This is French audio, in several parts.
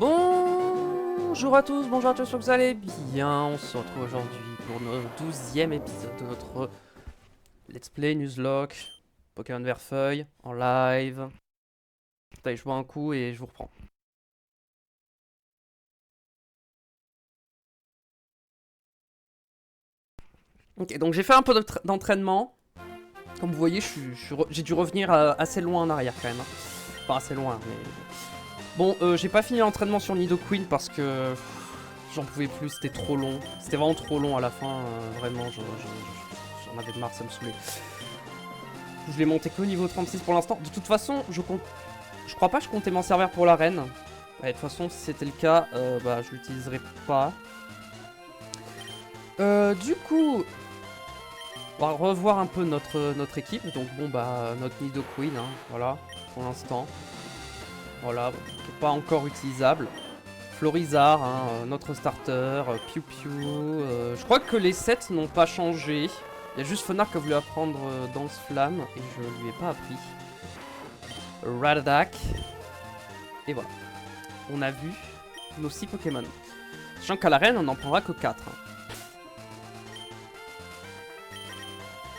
Bonjour à tous, j'espère que vous allez bien. On se retrouve aujourd'hui pour notre 12e épisode de notre Let's Play Nuzlocke Pokémon Verfeuille en live. Allez, je bois un coup et je vous reprends. Ok, donc j'ai fait un peu d'entraînement. Comme vous voyez, j'ai dû revenir assez loin en arrière quand même. Enfin, assez loin, mais... Bon, j'ai pas fini l'entraînement sur Nidoqueen parce que j'en pouvais plus, c'était trop long. C'était vraiment trop long à la fin, vraiment, j'en avais marre, ça me saoulait. Je l'ai monté qu'au niveau 36 pour l'instant. De toute façon, je crois pas que je comptais m'en servir pour l'arène. De toute façon, si c'était le cas, bah, je l'utiliserai pas. Du coup, on va revoir un peu notre équipe. Donc bon, bah, notre Nidoqueen, hein, voilà, pour l'instant. Voilà, qui n'est pas encore utilisable. Florizard, hein, notre starter, Piu Piu. Je crois que les sets n'ont pas changé. Il y a juste Fenard qui a voulu apprendre Danse Flamme et je lui ai pas appris. Radadak. Et voilà. On a vu nos 6 Pokémon. Sachant qu'à l'arène, on n'en prendra que 4.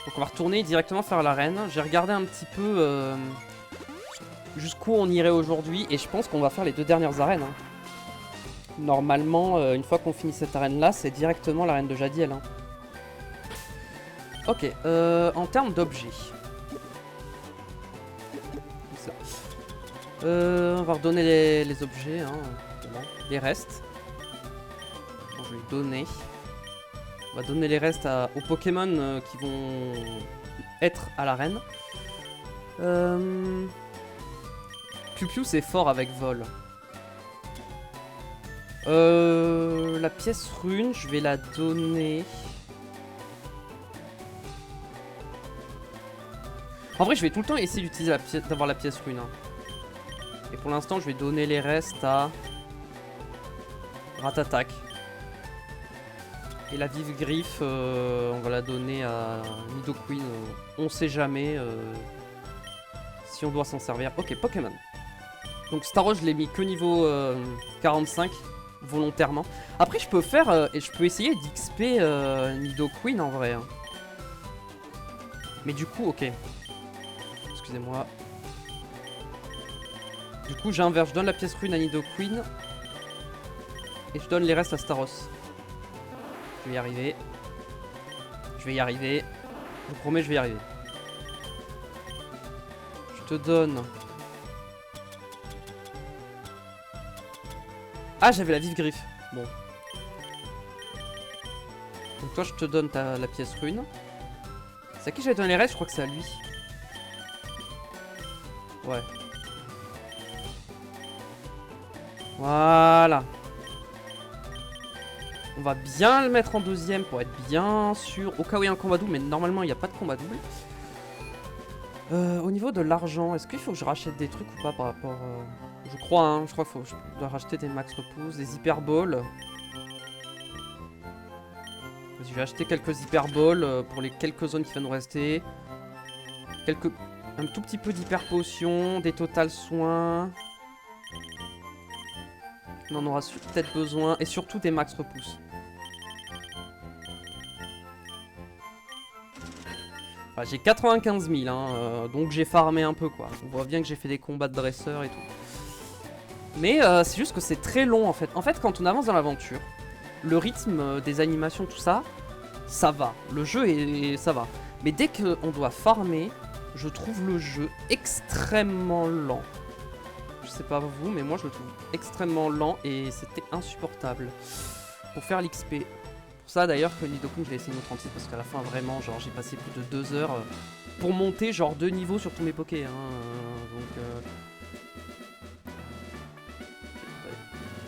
Donc on va retourner directement faire l'arène. J'ai regardé un petit peu jusqu'où on irait aujourd'hui et je pense qu'on va faire les 2 dernières arènes. Hein. Normalement, une fois qu'on finit cette arène-là, c'est directement l'arène de Jadiel. Hein. Ok, en termes d'objets. On va redonner les objets, hein, les restes. Bon, je vais les donner. On va donner les restes aux Pokémon qui vont être à l'arène. Piu Piu c'est fort avec vol. La pièce rune, je vais la donner. En vrai, je vais tout le temps essayer d'utiliser d'avoir la pièce rune. Hein. Et pour l'instant, je vais donner les restes à Ratatak. Et la vive griffe, on va la donner à Nidoqueen. On sait jamais si on doit s'en servir. Ok, Pokémon. Donc Staros, je l'ai mis que niveau 45. Volontairement. Après je peux faire et je peux essayer d'XP Nidoqueen en vrai. Hein. Mais du coup, ok. Excusez-moi. Du coup j'inverse, je donne la pièce rune à Nidoqueen. Et je donne les restes à Staros. Je vais y arriver. Je vais y arriver. Je vous promets, je vais y arriver. Je te donne... Ah, j'avais la vive griffe. Bon. Donc toi, je te donne la pièce rune. C'est à qui j'avais donné les restes? Je crois que c'est à lui. Ouais. Voilà. On va bien le mettre en deuxième pour être bien sûr. Au cas où il y a un combat double, mais normalement, il n'y a pas de combat double. Au niveau de l'argent, est-ce qu'il faut que je rachète des trucs ou pas par rapport... Je crois, hein, je crois qu'il je dois racheter des max repousse, des hyperballs. Je vais acheter quelques hyperballs pour les quelques zones qui vont nous rester. Un tout petit peu d'hyper potions, des total soins. On en aura peut-être besoin. Et surtout des max repousse. Enfin, j'ai 95 000, hein, donc j'ai farmé un peu quoi. On voit bien que j'ai fait des combats de dresseurs et tout. Mais c'est juste que c'est très long en fait. En fait, quand on avance dans l'aventure, le rythme des animations, tout ça, ça va. Le jeu, ça va. Mais dès qu'on doit farmer, je trouve le jeu extrêmement lent. Je sais pas vous, mais moi je le trouve extrêmement lent et c'était insupportable. Pour faire l'XP. Pour ça d'ailleurs que Nidoqueen, je l'ai essayé niveau 36 parce qu'à la fin, vraiment, genre j'ai passé plus de 2 heures pour monter genre 2 niveaux sur tous mes pokés. Hein, donc...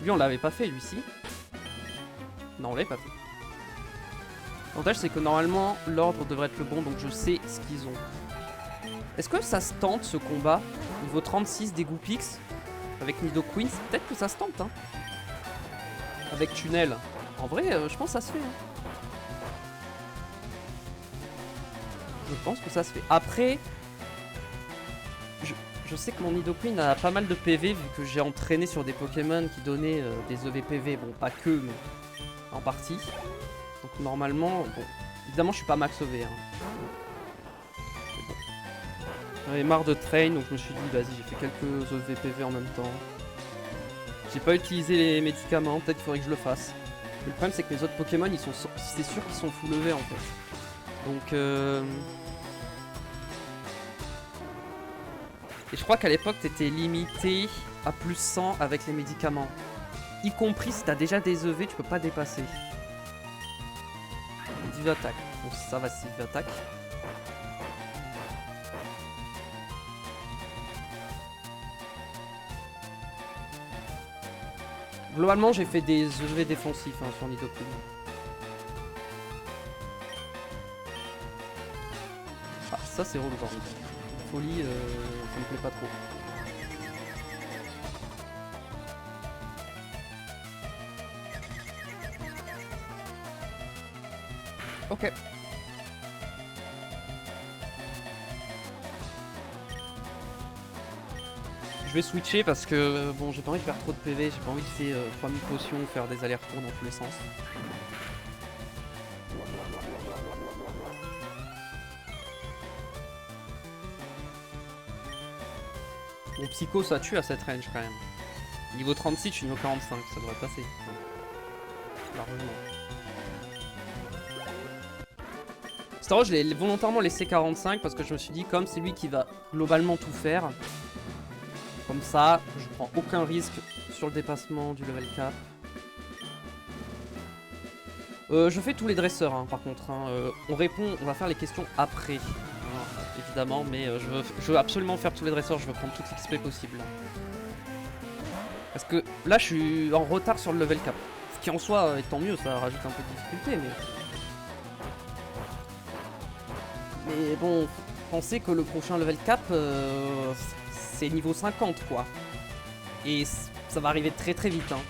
Lui on l'avait pas fait, lui-ci. Non, on l'avait pas fait. L'avantage c'est que normalement l'ordre devrait être le bon, donc je sais ce qu'ils ont. Est-ce que ça se tente ce combat? Niveau 36 des Goopix avec Nidoqueen, peut-être que ça se tente hein. Avec Tunnel. En vrai, je pense que ça se fait. Hein. Je pense que ça se fait. Après, je sais que mon Nidoqueen a pas mal de PV vu que j'ai entraîné sur des Pokémon qui donnaient des EVPV. Bon, pas que, mais en partie. Donc normalement, bon, évidemment je suis pas max EV. Hein. Bon. J'en avais marre de train, donc je me suis dit, vas-y, j'ai fait quelques EVPV en même temps. J'ai pas utilisé les médicaments, peut-être qu'il faudrait que je le fasse. Mais le problème c'est que mes autres Pokémon, ils sont, c'est sûr qu'ils sont full EV en fait. Donc et je crois qu'à l'époque t'étais limité à plus 100 avec les médicaments. Y compris si t'as déjà des EV, tu peux pas dépasser. Div attaque. Bon ça va, c'est Div attaque. Globalement j'ai fait des EV défensifs hein, sur Nidoqueen. Ah ça c'est relou par contre. Folie, ça me plaît pas trop. Ok. Je vais switcher parce que bon j'ai pas envie de faire trop de PV, j'ai pas envie de faire 3000 potions, faire des allers-retours dans tous les sens. Mon psycho ça tue à cette range quand même. Niveau 36, je suis niveau 45, ça devrait passer. Largement. Star Wars, je l'ai volontairement laissé 45 parce que je me suis dit, comme c'est lui qui va globalement tout faire, comme ça, je prends aucun risque sur le dépassement du level cap. Je fais tous les dresseurs hein, par contre. Hein. On va faire les questions après. Évidemment, mais je veux absolument faire tous les dresseurs, je veux prendre toute l'XP possible. Parce que là, je suis en retard sur le level cap. Ce qui en soi, tant mieux, ça rajoute un peu de difficulté, mais bon, pensez que le prochain level cap, c'est niveau 50, quoi. Et ça va arriver très très vite, hein.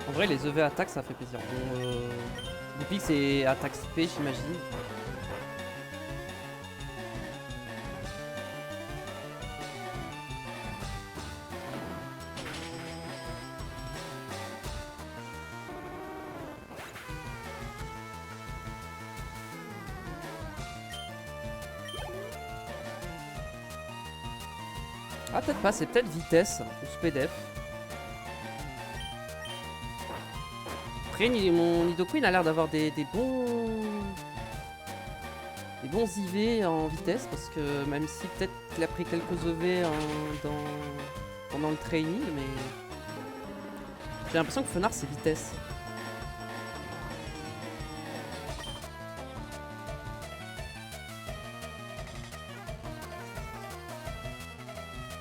En vrai, les EV attaques, ça fait plaisir. Bon, Goupik, c'est attaque SP, j'imagine. Ah, peut-être pas, c'est peut-être vitesse ou speed F. Après, mon Nidoqueen a l'air d'avoir des bons IV en vitesse parce que même si peut-être qu'il a pris quelques EV pendant le training, mais j'ai l'impression que Fenard c'est vitesse.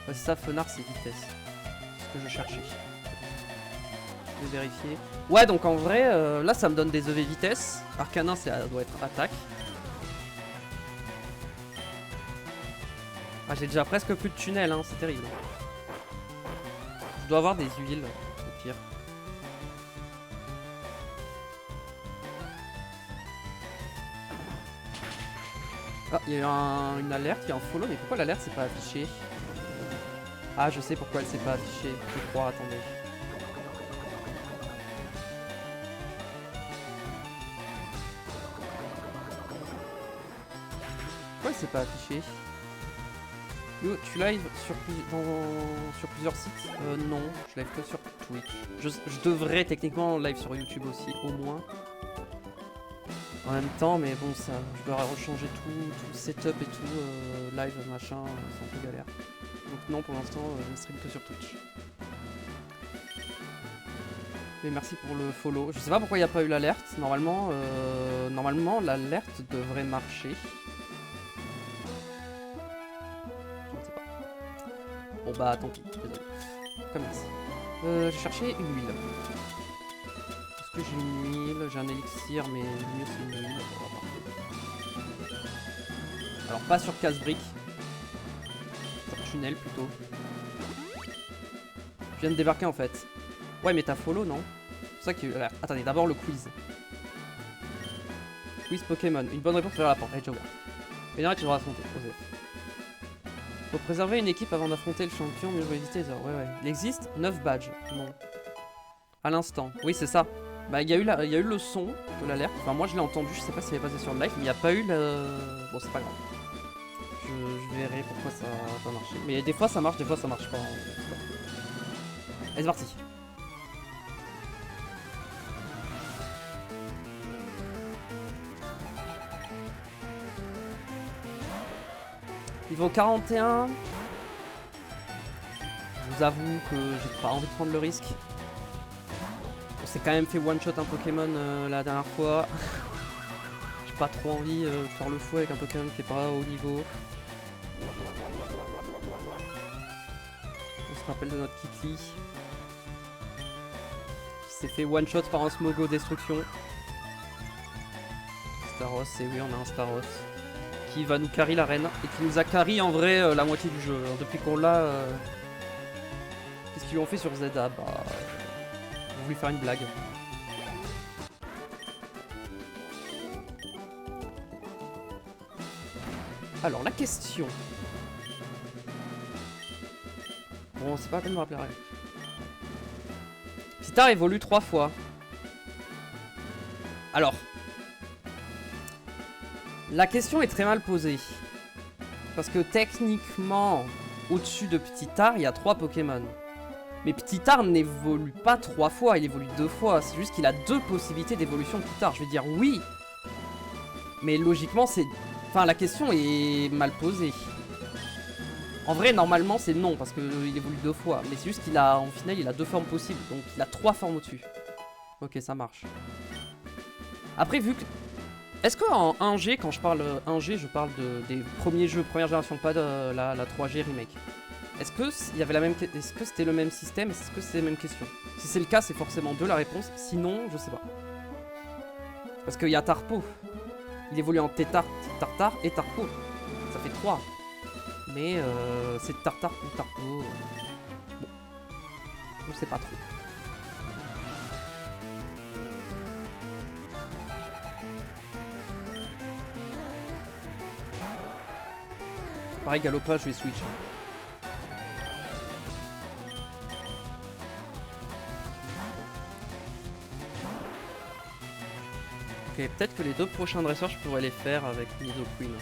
Ouais, c'est ça, Fenard c'est vitesse. C'est ce que je cherchais. Je vais vérifier. Ouais, donc en vrai, là ça me donne des EV vitesse. Arcanin, ça doit être attaque. Ah, j'ai déjà presque plus de tunnel, hein, c'est terrible. Je dois avoir des huiles, au pire. Ah, il y a eu une alerte, il y a un follow, mais pourquoi l'alerte c'est pas affiché? Ah, je sais pourquoi elle s'est pas affichée, je crois, attendez. Pourquoi elle s'est pas affichée? Yo, tu live sur plusieurs sites? Non, je live que sur Twitch. Je devrais techniquement live sur YouTube aussi, au moins. En même temps, mais bon, ça, je dois rechanger tout le setup et tout, live, machin, c'est un peu galère. Donc non, pour l'instant, je ne stream que sur Twitch. Mais merci pour le follow. Je sais pas pourquoi il n'y a pas eu l'alerte. Normalement, l'alerte devrait marcher. Bon bah tant pis, désolé. Comme merci. J'ai cherché une huile. Est-ce que j'ai une huile? J'ai un élixir, mais le mieux c'est une huile. Alors pas sur casse-brique. Sur tunnel plutôt. Je viens de débarquer en fait. Ouais, mais t'as follow, non? C'est ça que... Attendez, d'abord le quiz. Quiz Pokémon. Une bonne réponse vers la porte. Allez, déjà ouvert. Une heure que je dois affronter. Osef. Faut préserver une équipe avant d'affronter le champion, mieux vaut éviter les erreurs. Ouais. Il existe 9 badges. Non. À l'instant. Oui, c'est ça. Bah, il y a eu le son de l'alerte. Enfin, moi je l'ai entendu. Je sais pas s'il est passé sur le live, mais il n'y a pas eu le. Bon, c'est pas grave. Je verrai pourquoi ça a pas marché. Mais des fois ça marche, des fois ça marche pas. Allez, c'est parti. Niveau 41. Je vous avoue que j'ai pas envie de prendre le risque. On s'est quand même fait one shot un Pokémon la dernière fois. J'ai pas trop envie de faire le fou avec un Pokémon qui est pas au niveau. On se rappelle de notre Kikli qui s'est fait one shot par un Smogo destruction. Staros, et oui on a un Staros qui va nous carry l'arène et qui nous a carry en vrai la moitié du jeu. Alors, depuis qu'on l'a... Qu'est-ce qu'ils lui ont fait sur Zeda? Bah... Ils ont voulu faire une blague. Alors la question... Bon, c'est pas la peine de me rappeler la règle. Psitar évolue 3 fois. Alors... La question est très mal posée. Parce que techniquement, au-dessus de Ptitar, il y a 3 Pokémon. Mais Ptitar n'évolue pas 3 fois, il évolue 2 fois. C'est juste qu'il a 2 possibilités d'évolution de Ptitar. Je vais dire oui. Mais logiquement, c'est... Enfin, la question est mal posée. En vrai, normalement, c'est non, parce qu'il évolue 2 fois. Mais c'est juste qu'il a, en finale, il a 2 formes possibles. Donc, il a 3 formes au-dessus. Ok, ça marche. Après, vu que... Est-ce qu'en 1G, quand je parle 1G, je parle des premiers jeux, première génération, pas de la 3G remake. Est-ce que est-ce que c'était le même système? Est-ce que c'est les mêmes questions? Si c'est le cas, c'est forcément 2 la réponse. Sinon, je sais pas. Parce qu'il y a Tarpo. Il évolue en Tétart, Tartare et Tarpo. Ça fait 3. Mais c'est Tartare ou Tarpo. Bon. Je sais pas trop. Pareil, Galopa, je vais switch. Ok, peut-être que les 2 prochains dresseurs, je pourrais les faire avec Nidoqueen.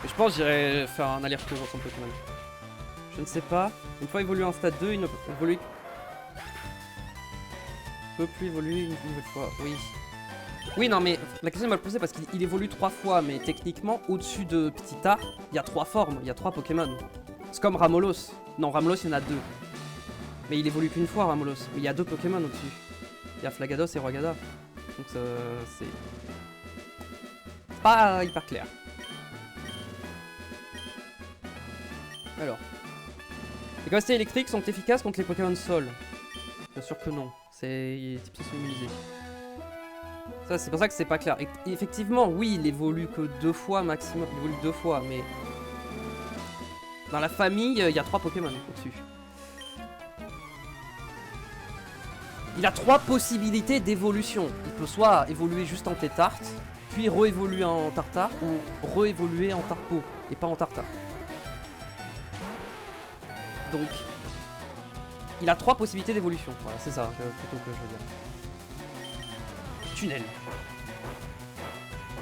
Mais je pense que j'irai faire un aller-retour sur son Pokémon. Je ne sais pas. Une fois évolué en stade 2, il ne peut plus évoluer une nouvelle fois. Oui. Oui, non, mais la question est mal posée parce qu'il évolue 3 fois, mais techniquement, au-dessus de Ptitar, il y a 3 formes, il y a 3 Pokémon. C'est comme Ramolos. Non, Ramolos, il y en a 2. Mais il évolue qu'une fois, Ramolos. Mais il y a 2 Pokémon au-dessus. Il y a Flagados et Roigada. Donc c'est pas hyper clair. Alors. Les capacités électriques sont efficaces contre les Pokémon sol. Bien sûr que non. C'est types sont immunisés. Ça, c'est pour ça que c'est pas clair. Et effectivement, oui, il évolue que 2 fois maximum. Il évolue 2 fois, mais... Dans la famille, il y a 3 Pokémon au-dessus. Il a 3 possibilités d'évolution. Il peut soit évoluer juste en Tétart, puis re-évoluer en Tartare, ou re-évoluer en Tarpo, et pas en Tartare. Donc, il a 3 possibilités d'évolution. Voilà, c'est ça plutôt que je veux dire. Tunnel.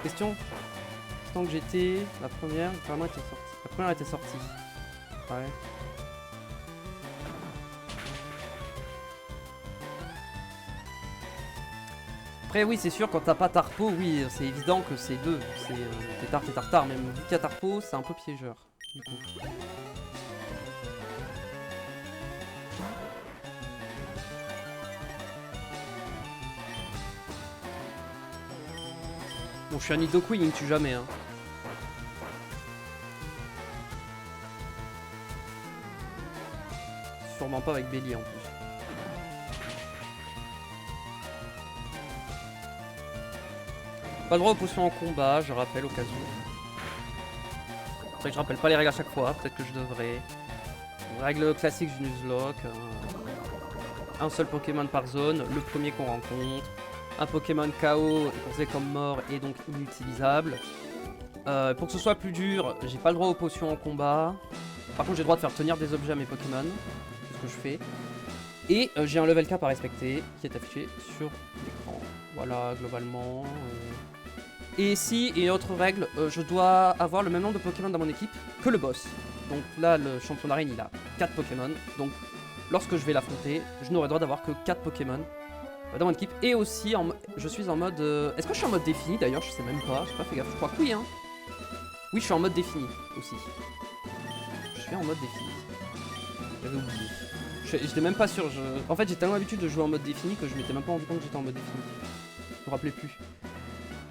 Question. Tant que j'étais, la première vraiment était sortie. La première était sortie. Ouais. Après oui c'est sûr quand t'as pas Tarpo, oui c'est évident que c'est 2. C'est Tétart et Tartare, même vu qu'il y a Tarpo, c'est un peu piégeur. Du coup. Bon, je suis un Nidoqueen, il me tue jamais, hein. Sûrement pas avec Bélier en plus. Pas le droit aux potions en combat, je rappelle au cas où. C'est vrai que je rappelle pas les règles à chaque fois, peut-être que je devrais. Règle classique du Nuzlocke. Un seul Pokémon par zone, le premier qu'on rencontre. Un Pokémon KO est considéré comme mort et donc inutilisable. Pour que ce soit plus dur, j'ai pas le droit aux potions en combat. Par contre, j'ai le droit de faire tenir des objets à mes Pokémon. C'est ce que je fais. Et j'ai un level cap à respecter qui est affiché sur l'écran. Voilà, globalement. Et si, et autre règle, je dois avoir le même nombre de Pokémon dans mon équipe que le boss. Donc là, le champion d'arène, il a 4 Pokémon. Donc, lorsque je vais l'affronter, je n'aurai droit d'avoir que 4 Pokémon dans mon équipe. Et aussi, je suis en mode... Est-ce que je suis en mode défini d'ailleurs? Je sais même pas, j'ai pas fait gaffe. Je crois que oui, hein. Oui, je suis en mode défini aussi. Je suis en mode défini. J'avais oublié. J'étais même pas sûr. En fait, j'ai tellement l'habitude de jouer en mode défini que je m'étais même pas rendu compte que j'étais en mode défini. Je me rappelais plus.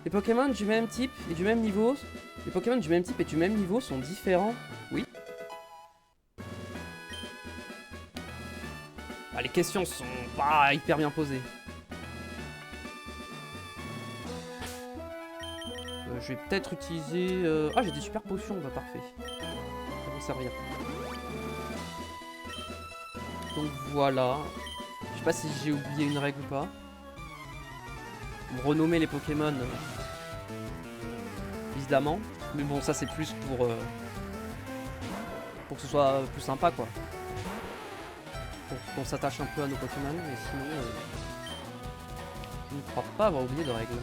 Les Pokémon du même type et du même niveau. Les Pokémon du même type et du même niveau sont différents. Oui. Bah, les questions sont pas hyper bien posées. Je vais peut-être utiliser... Ah, j'ai des super potions, bah parfait. Ça va me servir. Donc voilà. Je sais pas si j'ai oublié une règle ou pas. Renommer les Pokémon. Évidemment. Mais bon, ça c'est plus pour que ce soit plus sympa quoi. Pour qu'on s'attache un peu à nos Pokémon. Mais sinon, je ne crois pas avoir oublié de règles.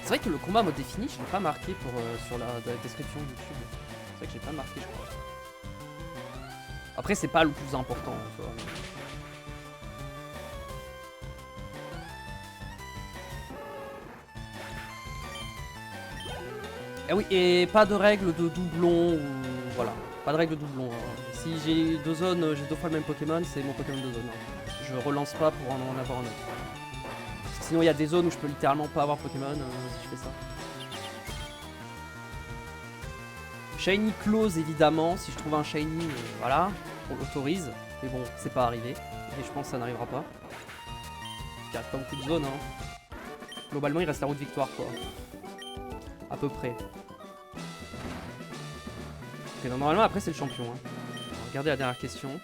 C'est vrai que le combat en mode défini, je l'ai pas marqué sur la description de YouTube. C'est vrai que j'ai pas marqué, je crois. Après, c'est pas le plus important. Tu vois. Et oui, et pas de règle de doublon ou voilà, pas de règle de doublon. Hein. Si j'ai 2 zones, j'ai 2 fois le même Pokémon, c'est mon Pokémon de zone. Hein. Je relance pas pour en avoir un autre. Parce que sinon, il y a des zones où je peux littéralement pas avoir Pokémon si je fais ça. Shiny Close évidemment, si je trouve un Shiny, voilà, on l'autorise. Mais bon, c'est pas arrivé. Et je pense que ça n'arrivera pas. Il n'y a pas beaucoup de zones. Hein. Globalement, il reste la route victoire quoi. À peu près. Ok, donc normalement après c'est le champion. Hein. Regardez la dernière question.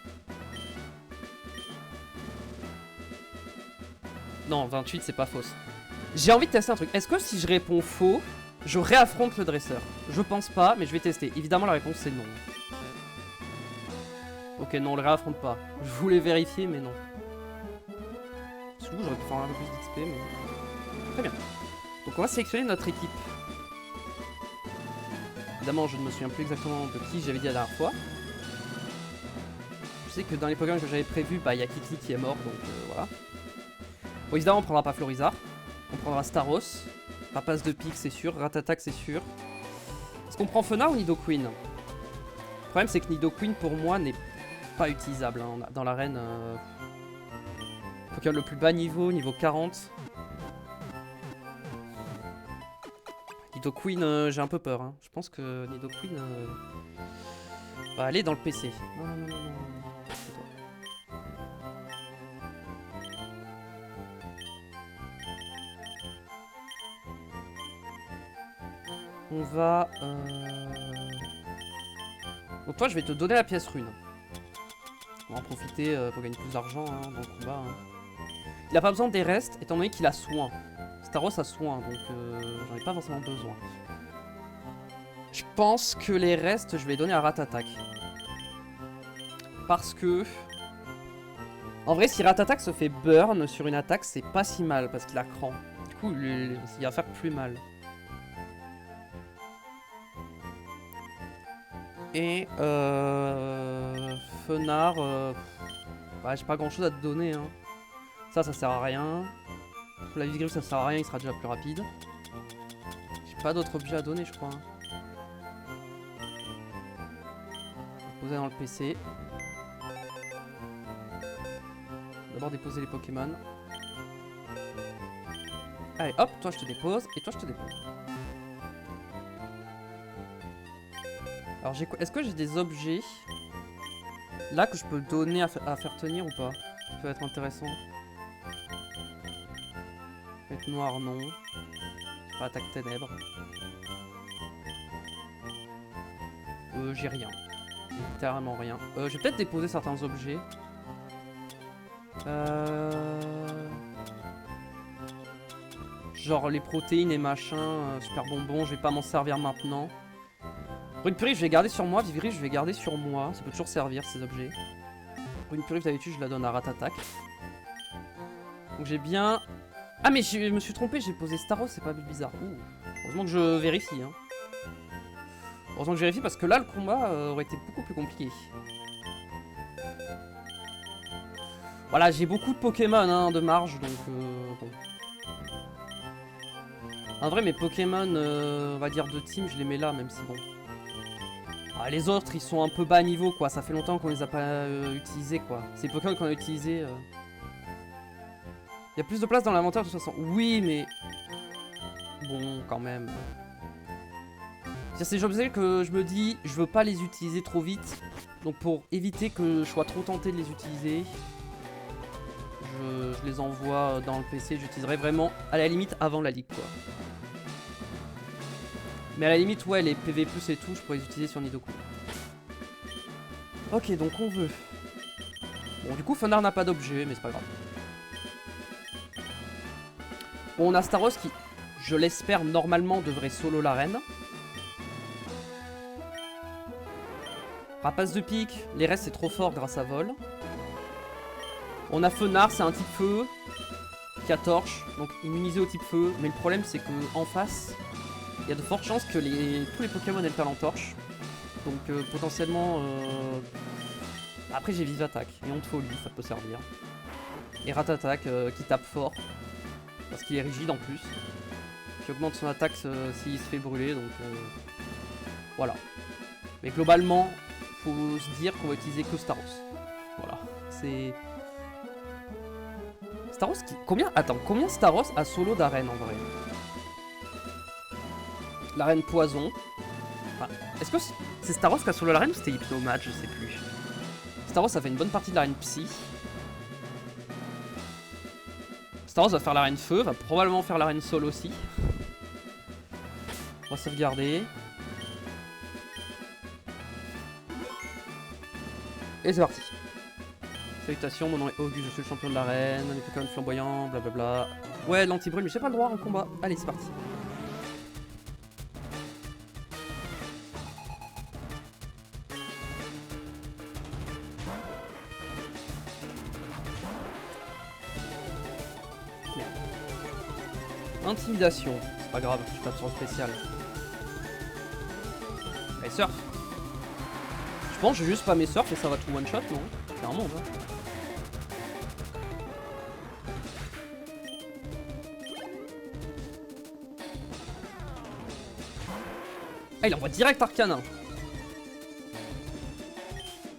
Non, 28 c'est pas fausse. J'ai envie de tester un truc. Est-ce que si je réponds faux, je réaffronte le dresseur? Je pense pas, mais je vais tester. Évidemment la réponse c'est non. Ok, non, on le réaffronte pas. Je voulais vérifier, mais non. Du coup, j'aurais pu faire un peu plus d'XP, mais... Très bien. Donc on va sélectionner notre équipe. Évidemment, je ne me souviens plus exactement de qui j'avais dit la dernière fois. Je sais que dans les Pokémon que j'avais prévus, bah, il y a Kiki qui est mort, donc voilà. Bon, évidemment, on prendra pas Florizarre. On prendra Staros. Rapace de pique, c'est sûr. Ratatak, c'est sûr. Est-ce qu'on prend Fena ou Nidoqueen? Le problème, c'est que Nidoqueen, pour moi, n'est pas utilisable hein, dans l'arène. Pokémon le plus bas niveau, niveau 40. Nidoqueen, j'ai un peu peur. Hein. Je pense que Nidoqueen va aller dans le PC. Non, non, non, non, non. On va... Donc toi, je vais te donner la pièce rune. On va en profiter pour gagner plus d'argent hein, dans le combat. Hein. Il a pas besoin des restes, étant donné qu'il a soin. Staros a soin, donc j'en ai pas forcément besoin. Je pense que les restes, je vais les donner à Ratatak. Parce que... En vrai, si Ratatak se fait burn sur une attaque, c'est pas si mal, parce qu'il a cran. Du coup, il va faire plus mal. Et Fenard, ouais, j'ai pas grand chose à te donner. Hein. Ça sert à rien. La vie griffe, ça sert à rien, il sera déjà plus rapide. J'ai pas d'autres objets à donner, je crois. Hein. Poser dans le PC. D'abord déposer les Pokémon. Allez, hop, toi je te dépose et toi je te dépose. Alors j'ai quoi? Est-ce que j'ai des objets là que je peux donner à faire tenir ou pas? Ça peut être intéressant. Être noir, non. Pas attaque ténèbres. j'ai rien. Littéralement rien. Je vais peut-être déposer certains objets. Genre les protéines et machin, super bonbons, je vais pas m'en servir maintenant. Rune purif, je vais garder sur moi. Vivrif, je vais garder sur moi. Ça peut toujours servir ces objets. Rune purif, d'habitude, je la donne à Ratatak. Donc j'ai bien... Ah mais je me suis trompé, j'ai posé Staros, c'est pas bizarre. Ouh. Heureusement que je vérifie. Hein. Heureusement que je vérifie parce que là, le combat aurait été beaucoup plus compliqué. Voilà, j'ai beaucoup de Pokémon hein, de marge, donc bon. En vrai, mes Pokémon, on va dire de team, je les mets là, même si bon. Ah, les autres, ils sont un peu bas niveau, quoi. Ça fait longtemps qu'on les a pas utilisés, quoi. Ces Pokémon qu'on a utilisés. Il y a plus de place dans l'inventaire, de toute façon. Oui, mais... Bon, quand même. C'est ces objets que je me dis, je veux pas les utiliser trop vite. Donc pour éviter que je sois trop tenté de les utiliser, je les envoie dans le PC. J'utiliserai vraiment, à la limite, avant la ligue, quoi. Mais à la limite, ouais, les PV+, et tout, je pourrais les utiliser sur Nidoku. Ok, donc on veut... Bon, du coup, Fenard n'a pas d'objet, mais c'est pas grave. Bon, on a Staros qui, je l'espère, normalement, devrait solo l'arène. Rapace de pique, les restes c'est trop fort grâce à Vol. On a Fenard, c'est un type feu, qui a torche, donc immunisé au type feu. Mais le problème, c'est que en face... Il y a de fortes chances que tous les Pokémon aient le talent torche. Donc potentiellement... Après j'ai vive attaque. Et honte folie, ça peut servir. Et Ratatak qui tape fort. Parce qu'il est rigide en plus. Qui augmente son attaque s'il se fait brûler. Donc voilà. Mais globalement, faut se dire qu'on va utiliser que Staros. Voilà. C'est... Staros qui... Combien Staros a solo d'arène en vrai? L'arène poison. Enfin, est-ce que c'est Staros qui a solo l'arène ou c'était Hypnomatch? Je sais plus. Staros a fait une bonne partie de l'arène psy. Staros va faire l'arène feu, va probablement faire l'arène sol aussi. On va sauvegarder. Et c'est parti. Salutations, mon nom est Auguste, je suis le champion de l'arène, les Pokémon flamboyants, blablabla. Ouais, l'anti-brûle, mais j'ai pas le droit en combat. Allez, c'est parti. Intimidation, c'est pas grave, je tape sur le spécial. Allez, surf. Je pense que je vais juste spammer surf et ça va tout one shot, non? Clairement, hein. Ah, il envoie direct Arcanin.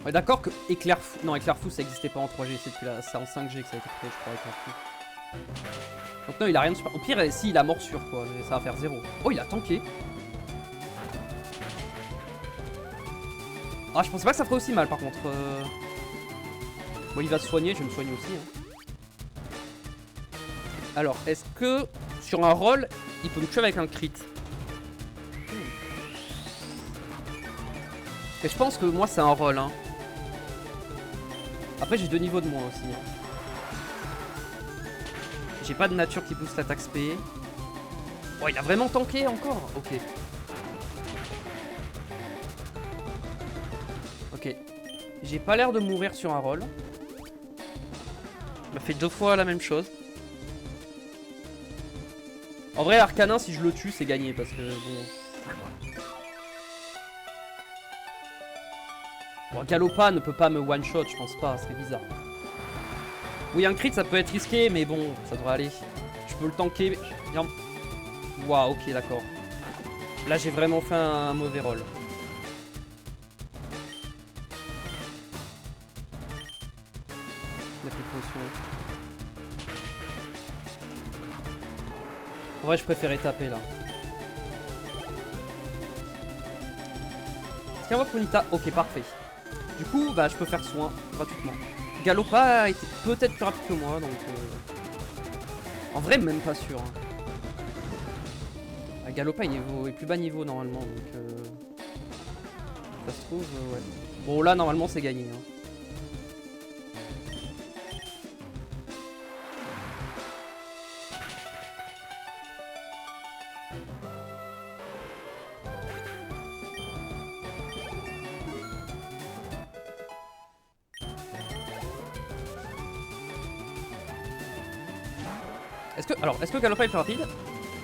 On est d'accord que Éclair Fou... Non, Éclair Fou, ça existait pas en 3G, c'est en 5G que ça a été créé, je crois, Éclair Fou. Donc non, il a rien de super... Au pire, si, il a morsure, quoi, mais ça va faire 0. Oh, il a tanké. Ah, je pensais pas que ça ferait aussi mal, par contre. Bon, il va se soigner, je vais me soigner aussi. Hein. Alors, est-ce que, sur un roll, il peut me tuer avec un crit? Et je pense que moi, c'est un roll, hein. Après, j'ai 2 niveaux de moins aussi. Hein. J'ai pas de nature qui booste l'attaque spé. Oh, il a vraiment tanké encore. Ok. Ok. J'ai pas l'air de mourir sur un roll. Il m'a fait 2 fois la même chose. En vrai, Arcanin, si je le tue, c'est gagné parce que bon. Bon, Galopa ne peut pas me one-shot, je pense pas, ce serait bizarre. Oui, un crit, ça peut être risqué, mais bon, ça devrait aller. Je peux le tanker. Waouh, ok, d'accord. Là, j'ai vraiment fait un mauvais roll. Il a pris potion. En vrai, je préférais taper là. Est-ce qu'il y a un Ponita? Ok, parfait. Du coup, bah, je peux faire soin gratuitement. Galopa était peut-être plus rapide que moi, donc... En vrai, même pas sûr. Hein. Galopa est plus bas niveau normalement, donc... Ça se trouve, ouais. Bon, là, normalement, c'est gagné. Hein. Est-ce que Galopin est plus rapide?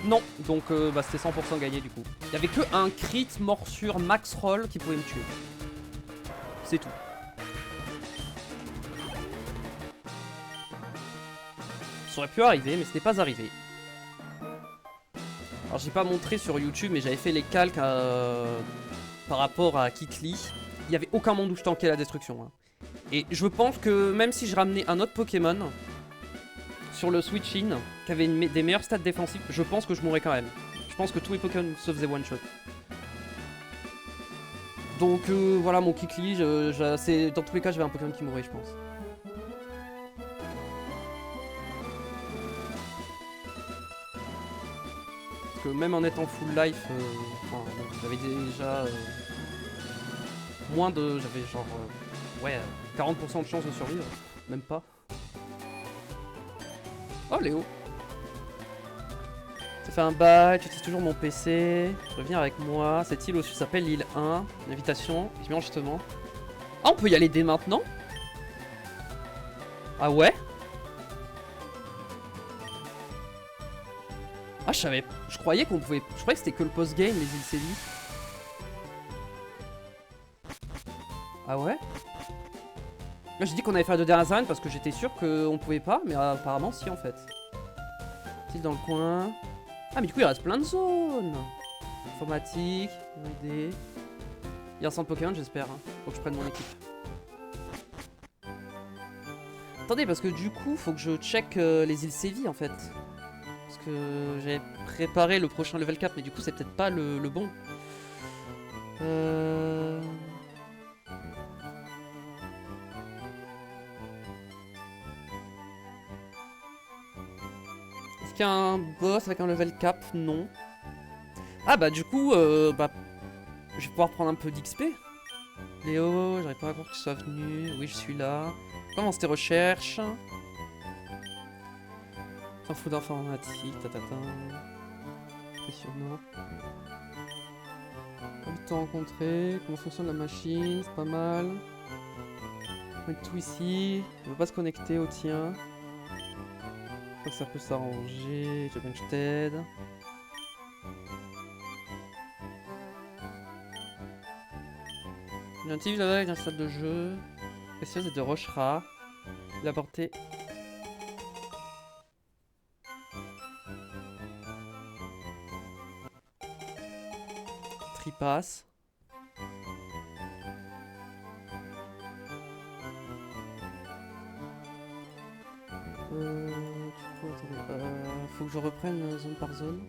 Non, donc bah, c'était 100% gagné du coup. Il y avait que un crit, morsure, max roll qui pouvait me tuer. C'est tout. Ça aurait pu arriver, mais ce n'est pas arrivé. Alors j'ai pas montré sur YouTube, mais j'avais fait les calques par rapport à Kikli. Il n'y avait aucun monde où je tankais la destruction. Hein. Et je pense que même si je ramenais un autre Pokémon sur le Switch In, qui avait des meilleurs stats défensifs, je pense que je mourrais quand même. Je pense que tous les Pokémon se faisaient one shot. Donc voilà mon Kikli, dans tous les cas j'avais un Pokémon qui mourrait je pense. Parce que même en étant full life, j'avais déjà moins de... J'avais genre... ouais, 40% de chance de survivre. Même pas. Oh Léo. Ça fait un bail, j'utilise toujours mon PC. Reviens avec moi. Cette île aussi s'appelle l'île 1. Une invitation. Je viens justement. Ah, on peut y aller dès maintenant? Ah ouais? Ah, je croyais qu'on pouvait... Je croyais que c'était que le post-game, les îles Séville. Ah ouais? Moi j'ai dit qu'on avait fait la 2 dernières arènes parce que j'étais sûr qu'on pouvait pas, mais apparemment si en fait. Style dans le coin. Ah mais du coup il reste plein de zones. Informatique, idée. Il y a un centre Pokémon j'espère. Hein. Faut que je prenne mon équipe. Attendez parce que du coup faut que je check les îles Séville en fait. Parce que j'avais préparé le prochain level cap mais du coup c'est peut-être pas le bon. Est-ce qu'il y a un boss avec un level cap? Non. Ah bah du coup, je vais pouvoir prendre un peu d'XP. Léo, j'arrive pas à croire que tu sois venu. Oui, je suis là. Commence tes recherches. Info d'informatique, tatata. Impressionnant. Envie de te rencontrer. Comment fonctionne la machine? C'est pas mal. On va mettre tout ici. On veut pas se connecter au tien. Je crois que ça peut s'arranger. Tu veux bien que je t'aide? J'ai un petit village dans la salle de jeu. Précieuse et de Rochera. La portée. Tripasse. Faut que je reprenne zone par zone.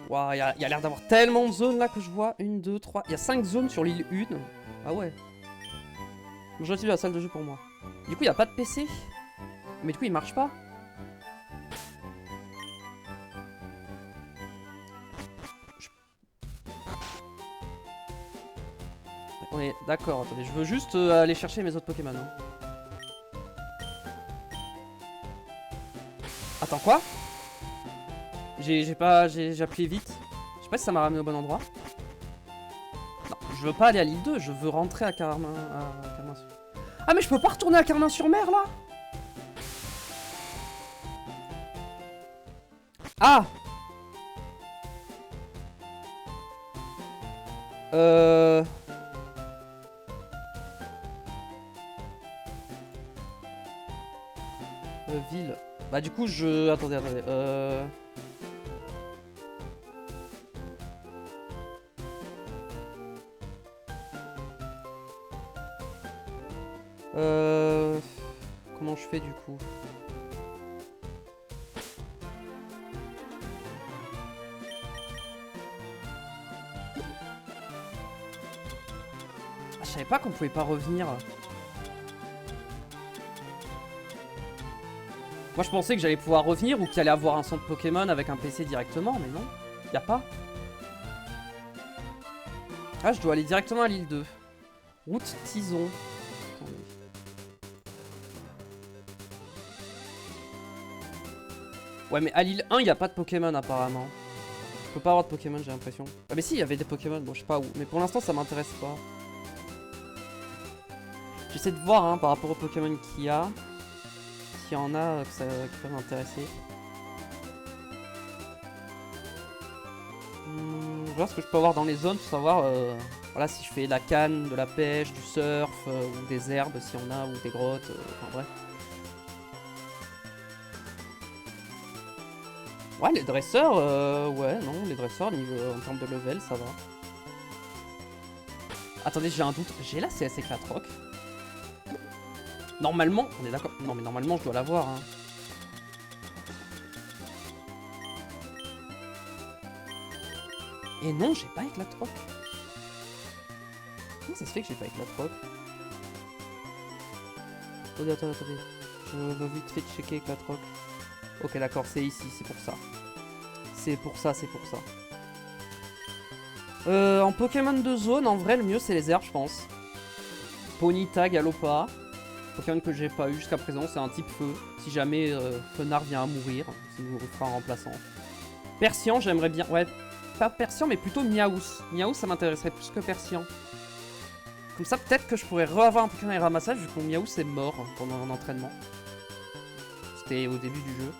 Waouh, il y a l'air d'avoir tellement de zones là que je vois. 1, 2, 3. Il y a 5 zones sur l'île 1. Ah ouais. J'utilise la salle de jeu pour moi. Du coup, il n'y a pas de PC. Mais du coup, il marche pas. On est d'accord, attendez, je veux juste aller chercher mes autres Pokémon. Hein. Attends, quoi? J'ai appuyé vite. Je sais pas si ça m'a ramené au bon endroit. Non, je veux pas aller à l'île 2, je veux rentrer à Carmin. Ah mais je peux pas retourner à Carmin-sur-Mer là? Ah! Ville. Bah du coup attendez. Comment je fais du coup? Ah, je savais pas qu'on pouvait pas revenir. Moi je pensais que j'allais pouvoir revenir ou qu'il allait avoir un centre Pokémon avec un PC directement, mais non. Y'a pas? Ah, je dois aller directement à l'île 2. Route Tison. Attendez. Ouais, mais à l'île 1, il n'y a pas de Pokémon apparemment. Je peux pas avoir de Pokémon, j'ai l'impression. Ah, mais si, il y avait des Pokémon, bon, je sais pas où. Mais pour l'instant, ça m'intéresse pas. J'essaie de voir hein, par rapport aux Pokémon qu'il y a. S'il y en a qui peuvent m'intéresser. Je vais voir ce que je peux avoir dans les zones pour savoir voilà, si je fais la canne, de la pêche, du surf, ou des herbes s'il y en a, ou des grottes, enfin bref. Ouais, les dresseurs, ouais, non, les dresseurs, en termes de level, ça va. Attendez, j'ai un doute. J'ai la CS Éclatroc. Normalement, on est d'accord. Non, mais normalement, je dois l'avoir. Hein. Et non, j'ai pas Éclatroc. Comment ça se fait que j'ai pas Éclatroc? Attendez, attendez. Je veux vite fait checker Éclatroc. Ok, d'accord, c'est ici, c'est pour ça. C'est pour ça, c'est pour ça. En Pokémon de zone, en vrai, le mieux, c'est les herbes, je pense. Ponyta, Galopa. Pokémon que j'ai pas eu jusqu'à présent, c'est un type feu. Si jamais Fenard vient à mourir, ça nous fera un remplaçant. Persian, j'aimerais bien. Ouais, pas Persian, mais plutôt Miaous. Miaous, ça m'intéresserait plus que Persian. Comme ça, peut-être que je pourrais re-avoir un Pokémon et ramassage, vu que mon Miaous est mort pendant un entraînement. C'était au début du jeu.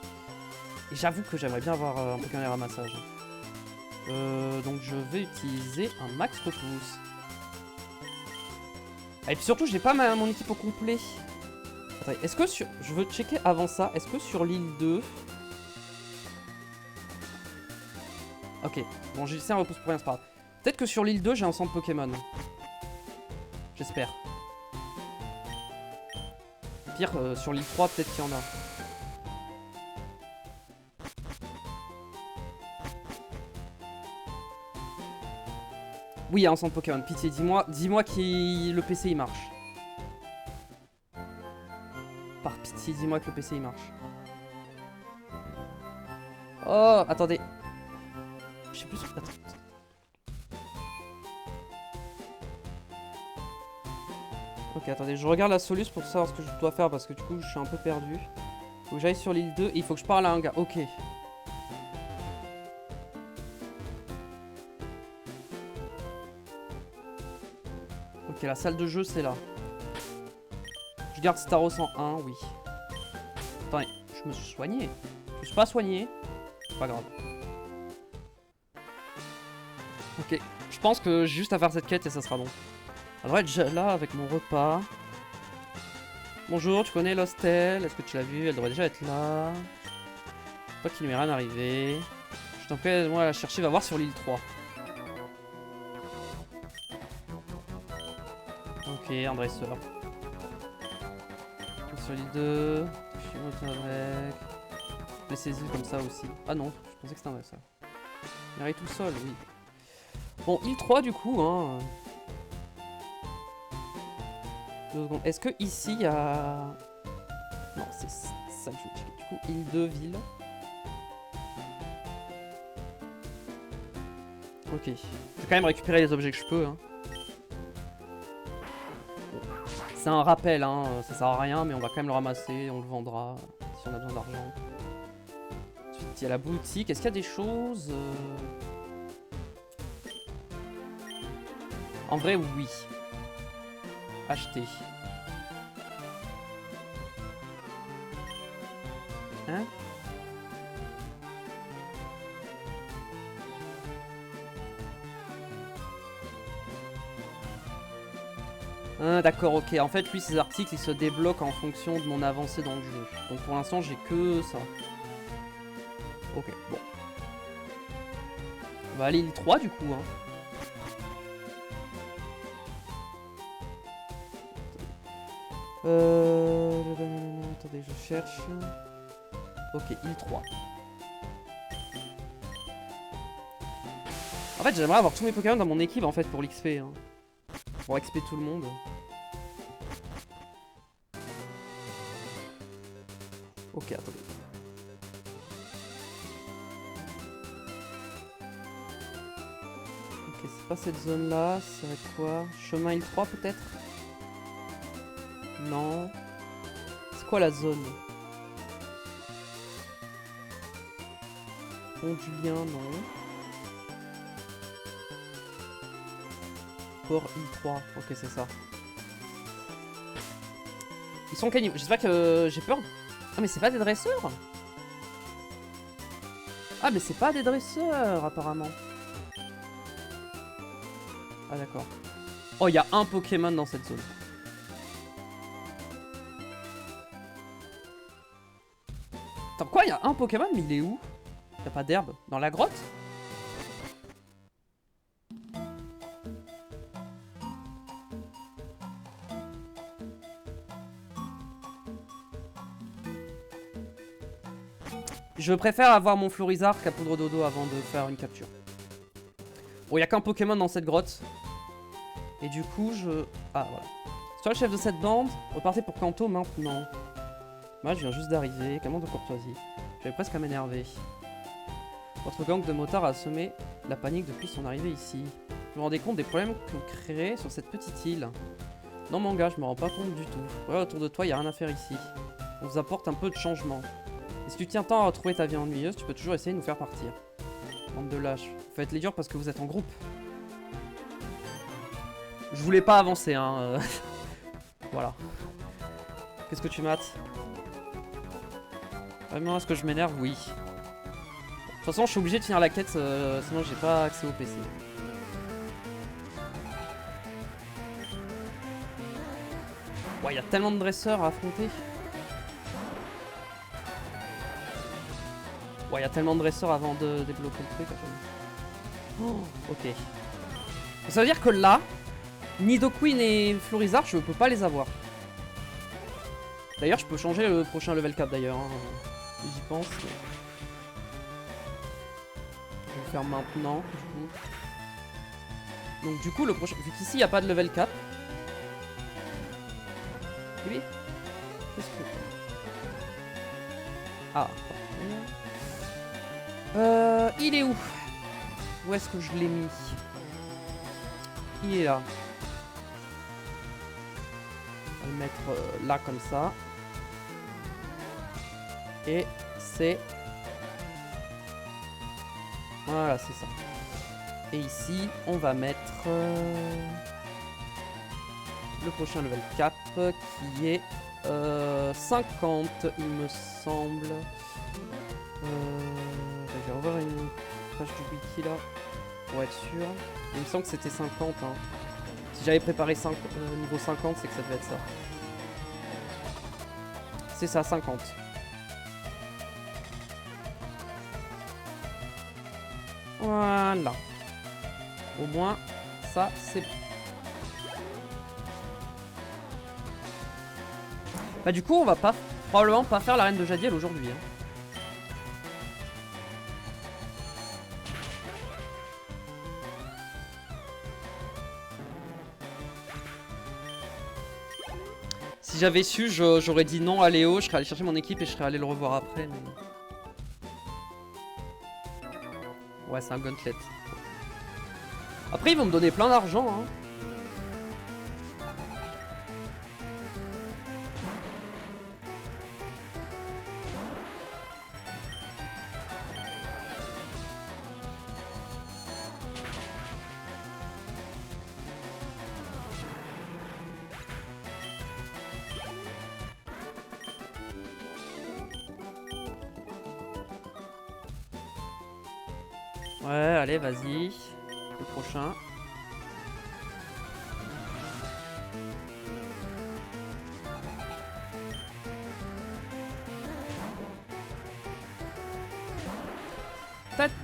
Et j'avoue que j'aimerais bien avoir un Pokémon et ramassage. Donc je vais utiliser un Max Repousse. Et puis surtout, j'ai pas mon équipe au complet. Attendez, est-ce que sur... Je veux checker avant ça. Est-ce que sur l'île 2... Ok, bon, j'ai laissé un repousse pour rien, c'est pas grave. Peut-être que sur l'île 2, j'ai un centre Pokémon. J'espère. Pire, sur l'île 3, peut-être qu'il y en a. Oui, il y a un centre Pokémon. Pitié, dis-moi que le PC il marche. Par pitié, dis-moi que le PC il marche. Oh, attendez. Je sais plus. Attends. Ok, attendez, je regarde la soluce pour savoir ce que je dois faire parce que du coup, je suis un peu perdu. Faut que j'aille sur l'île 2 et il faut que je parle à un gars. Ok. Ok, la salle de jeu, c'est là. Je garde Staros en 1, oui. Attendez, je me suis soigné. Je me suis pas soigné. C'est pas grave. Ok, je pense que j'ai juste à faire cette quête et ça sera bon. Alors, elle est déjà là avec mon repas. Bonjour, tu connais l'hostel? Est-ce que tu l'as vu? Elle devrait déjà être là. Pas qu'il ne m'est rien arrivé. Je t'en prie, moi la chercher, va voir sur l'île 3. Ok, un dresseur. Sur l'île 2. Je suis monté avec. Laissez îles comme ça aussi. Ah non, je pensais que c'était un dresseur. Il arrive tout seul, oui. Bon, île 3 du coup, hein. 2 secondes. Est-ce que ici il y a. Non, c'est ça que je veux checker. Du coup, île 2, ville. Ok. Je vais quand même récupérer les objets que je peux. Hein. Bon. C'est un rappel, hein. Ça sert à rien, mais on va quand même le ramasser. On le vendra si on a besoin d'argent. Ensuite, il y a la boutique. Est-ce qu'il y a des choses En vrai, oui. Acheter. Hein? Ah, d'accord, ok. En fait, lui, ces articles, ils se débloquent en fonction de mon avancée dans le jeu. Donc pour l'instant, j'ai que ça. Ok, bon. On va aller l'île 3 du coup, hein. Attendez, je cherche. Ok, île 3. En fait, j'aimerais avoir tous mes Pokémon dans mon équipe en fait pour l'XP. Hein. Pour XP tout le monde. Ok, attendez. Ok, c'est pas cette zone-là. Ça va être quoi? Chemin L3 peut-être? Non. C'est quoi la zone? Pont du Lien, non. Port I3, ok c'est ça. Ils sont quel niveau? J'espère que j'ai peur. Ah mais c'est pas des dresseurs? Ah mais c'est pas des dresseurs apparemment. Ah d'accord. Oh il y a un Pokémon dans cette zone. Attends quoi? Il y a un Pokémon mais il est où? Y'a pas d'herbe? Dans la grotte? Je préfère avoir mon Florizarre qu'à poudre dodo avant de faire une capture. Bon, il n'y a qu'un Pokémon dans cette grotte. Et du coup, je... Ah, voilà. Sois le chef de cette bande, repartez pour Kanto maintenant. Moi, je viens juste d'arriver, comment de courtoisie. J'avais presque à m'énerver. Votre gang de motards a semé la panique depuis son arrivée ici. Vous vous rendez compte des problèmes que vous créez sur cette petite île? Non, mon gars, je me rends pas compte du tout. Ouais, autour de toi, il n'y a rien à faire ici. On vous apporte un peu de changement. Et si tu tiens tant à retrouver ta vie ennuyeuse, tu peux toujours essayer de nous faire partir. Bande de lâches. Vous faites les durs parce que vous êtes en groupe. Je voulais pas avancer, hein. Voilà. Qu'est-ce que tu mates? Vraiment, est-ce que je m'énerve? Oui. De toute façon, je suis obligé de finir la quête, sinon j'ai pas accès au PC. Ouais, il y a tellement de dresseurs à affronter. Ouais, il y a tellement de dresseurs avant de débloquer le truc. Oh, ok. Ça veut dire que là, Nidoqueen et Florizarre, je peux pas les avoir. D'ailleurs, je peux changer le prochain level cap d'ailleurs. Hein. J'y pense. Mais... je vais le faire maintenant, du coup. Donc du coup, le prochain... vu qu'ici, il n'y a pas de level cap. Oui. Qu'est-ce que... ah. Il est où? Où est-ce que je l'ai mis? Il est là. On va le mettre là comme ça. Et c'est... voilà, c'est ça. Et ici, on va mettre le prochain level cap qui est 50, il me semble. Je vais revoir une page du wiki là pour être sûr. Il me semble que c'était 50. Hein. Si j'avais préparé niveau 50, c'est que ça devait être ça. C'est ça, 50. Voilà. Au moins, ça c'est... bah du coup, on va pas probablement pas faire l'arène de Jadiel aujourd'hui. Hein. Si j'avais su, j'aurais dit non à Léo, je serais allé chercher mon équipe et je serais allé le revoir après. Mais... ouais, c'est un gauntlet. Après, ils vont me donner plein d'argent. Hein. Ouais, allez, vas-y. Le prochain. Peut-être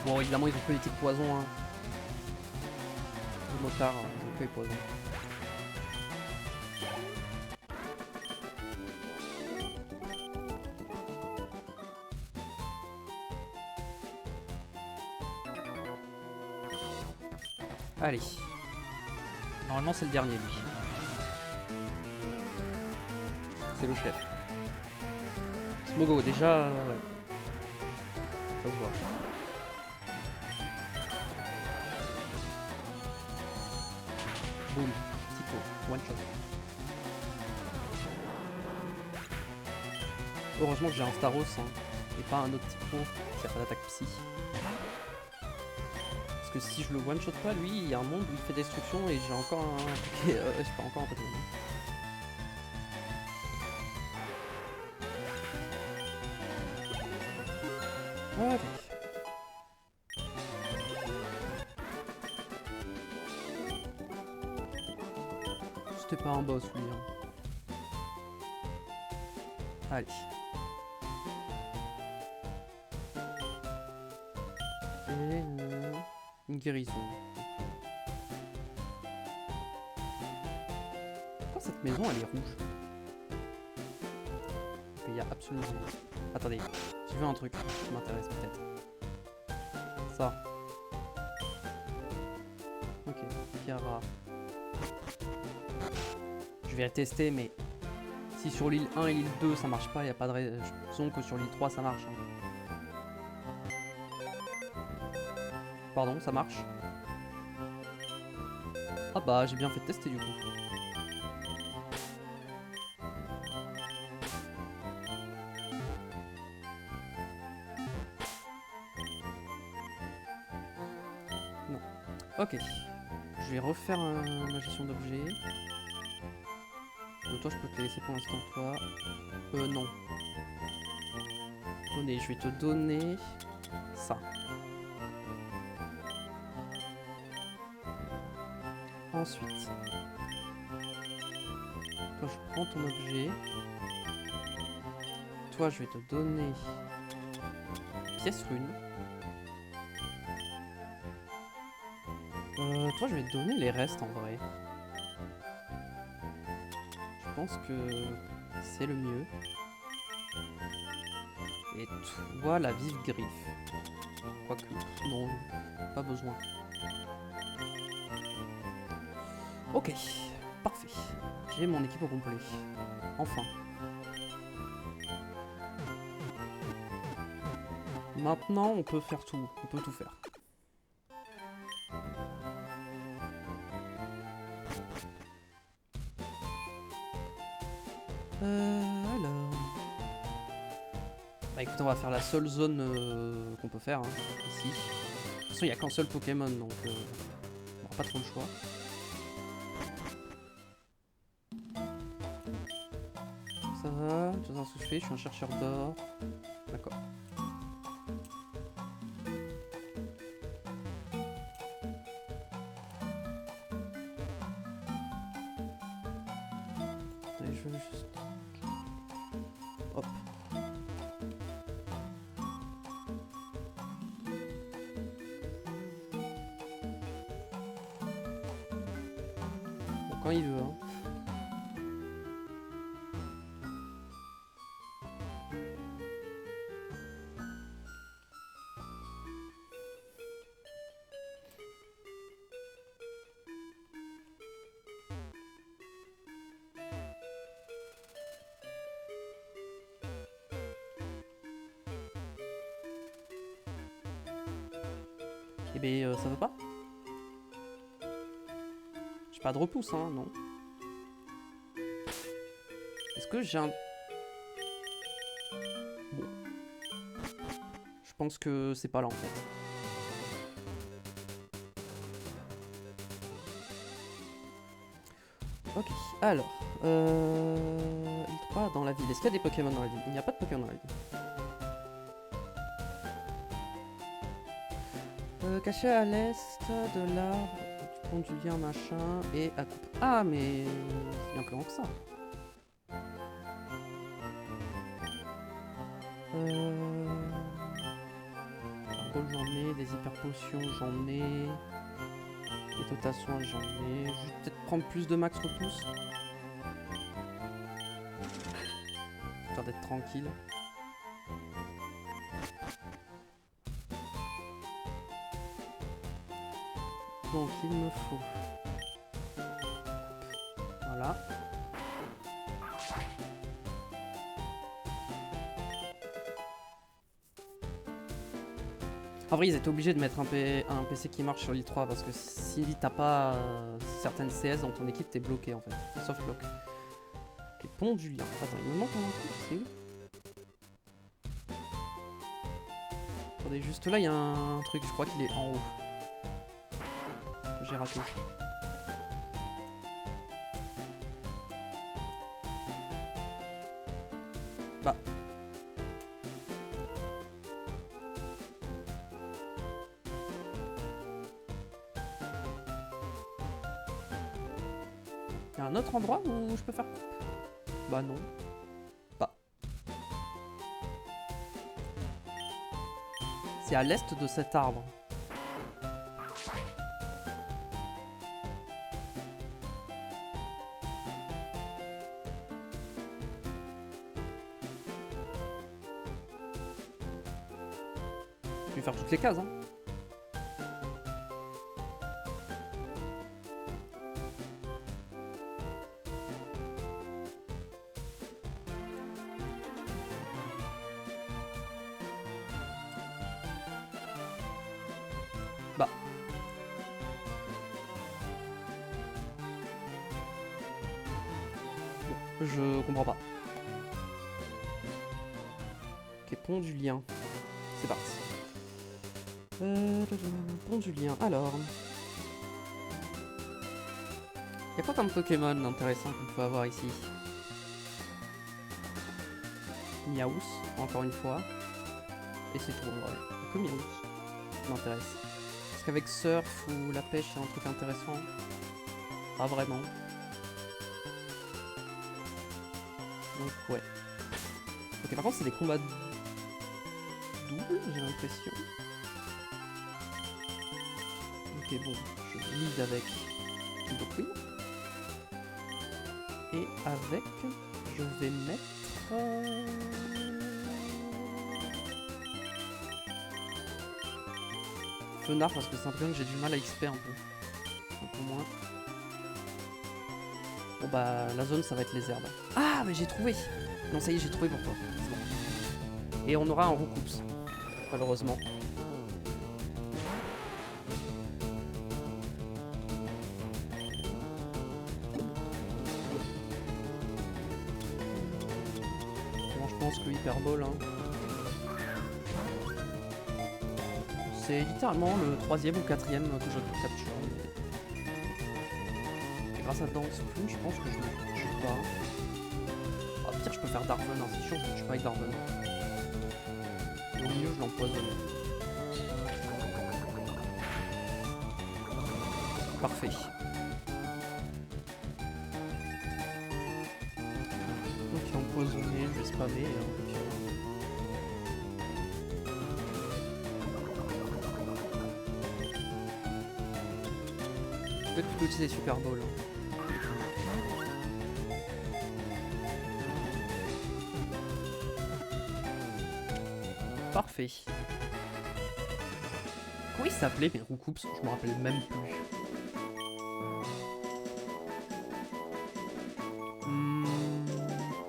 bon, évidemment, ils ont que les types poison. Hein. Les motards, hein, ils ont que les poisons. Allez. Normalement, c'est le dernier, lui. C'est le chef. Smogo, déjà... ouais. Ça vous va. Boum, Tycho, one shot. Heureusement que j'ai un Staros hein, et pas un autre Tycho qui a pas d'attaque psy. Parce que si je le one shot pas, lui, il y a un monde où il fait destruction et j'ai encore un. J'ai pas encore un Pokémon. Ok. C'était pas un boss lui. Hein. Allez. Et une guérison. Pourquoi cette maison elle est rouge? Il y a absolument rien. Attendez, j'ai vu un truc qui m'intéresse peut-être. Ça. Ok, pierre rare. Je vais le tester, mais si sur l'île 1 et l'île 2 ça marche pas, il n'y a pas de raison que sur l'île 3 ça marche. Hein. Pardon, ça marche? Ah bah, j'ai bien fait de tester du coup. Non. Ok. Je vais refaire ma gestion d'objets. Toi, je peux te les laisser pour l'instant, toi. Non. Donnez, je vais te donner ça. Ensuite, toi, je prends ton objet. Toi, je vais te donner pièce rune. Toi, je vais te donner les restes en vrai. Je pense que c'est le mieux. Et toi, la vive griffe. Quoique, non, pas besoin. Ok, parfait. J'ai mon équipe au complet. Enfin. Maintenant, on peut faire tout. On peut tout faire. Alors... Bah écoutez, on va faire la seule zone qu'on peut faire, hein, ici. De toute façon, il n'y a qu'un seul Pokémon, donc on n'aura pas trop le choix. Ça va, tu vois ce que je fais, je suis un chercheur d'or. D'accord. Allez, je veux juste... Hop. Bon, quand il veut, hein. Eh ben, ça veut pas? J'ai pas de repousse, hein, non. Est-ce que j'ai un... Bon. Je pense que c'est pas là, en fait. Ok, alors... Il 3 dans la ville. Est-ce qu'il y a des Pokémon dans la ville? Il n'y a pas de Pokémon dans la ville. Caché à l'est de l'arbre du pont du lien machin et à coupe. Ah mais c'est bien plus grand que ça. Arbol j'en ai, des hyper potions j'en ai, des totas soins j'en ai. Je vais peut-être prendre plus de max repousse. Histoire d'être tranquille. Donc il me faut... Voilà. En vrai, ils étaient obligés de mettre un PC qui marche sur l'I3 parce que si t'as pas certaines CS dans ton équipe, t'es bloqué en fait. Soft block. Ok, pont du lien. Attends, il me manque un truc, c'est où? Attendez, juste là, il y a un truc, je crois qu'il est en haut. J'ai raté. Bah. Il y a un autre endroit où je peux faire coupe? Bah non. Bah. C'est à l'est de cet arbre. Je vais faire toutes les cases, hein. Bah. Bon, je comprends pas. Ok, pont du lien. C'est parti. Pont du lien. Alors. Y'a quoi comme Pokémon intéressant qu'on peut avoir ici? Miaous, encore une fois. Et c'est tout en vrai. Que Miaous m'intéresse. Est-ce qu'avec Surf ou la pêche, c'est un truc intéressant? Pas vraiment. Donc ouais. Ok, par contre, c'est des combats doubles, j'ai l'impression. Ok, bon, je lead avec Nidoqueen. Et avec, je vais mettre... Fenard, parce que c'est un Pokémon que j'ai du mal à XP un peu. Un peu moins. Bon bah, la zone, ça va être les herbes. Ah, mais j'ai trouvé! Non, ça y est, j'ai trouvé pourquoi. C'est bon. Et on aura un Roucoups, malheureusement. Bon, je pense que Hyper Ball, hein. C'est littéralement le 3e ou 4e que je capture. Et grâce à Danse Plume, je pense que je ne tue pas. Ah, pire, je peux faire Darven, hein, c'est sûr, je ne tue pas avec Darven. Et au milieu, je l'empoisonne. Parfait. Ok, empoisonné, je vais spammer. Peut-être plutôt utiliser Super Ball. Parfait. Comment il s'appelait mes Roucoups? Je me rappelle même plus.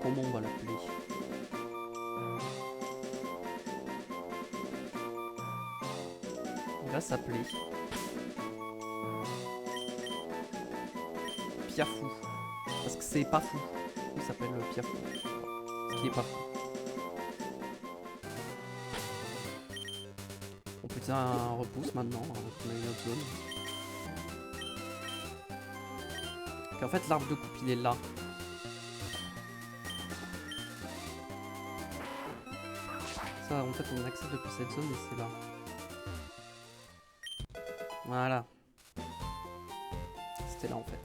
Comment on va l'appeler? Il va s'appeler Piafou. Parce que c'est pas fou. Il s'appelle Piafou. Ce qui est pas fou. On peut tirer un repousse maintenant, on a une autre zone. Et en fait l'arbre de coupe il est là. Ça en fait on accède depuis cette zone et c'est là. Voilà. C'était là en fait.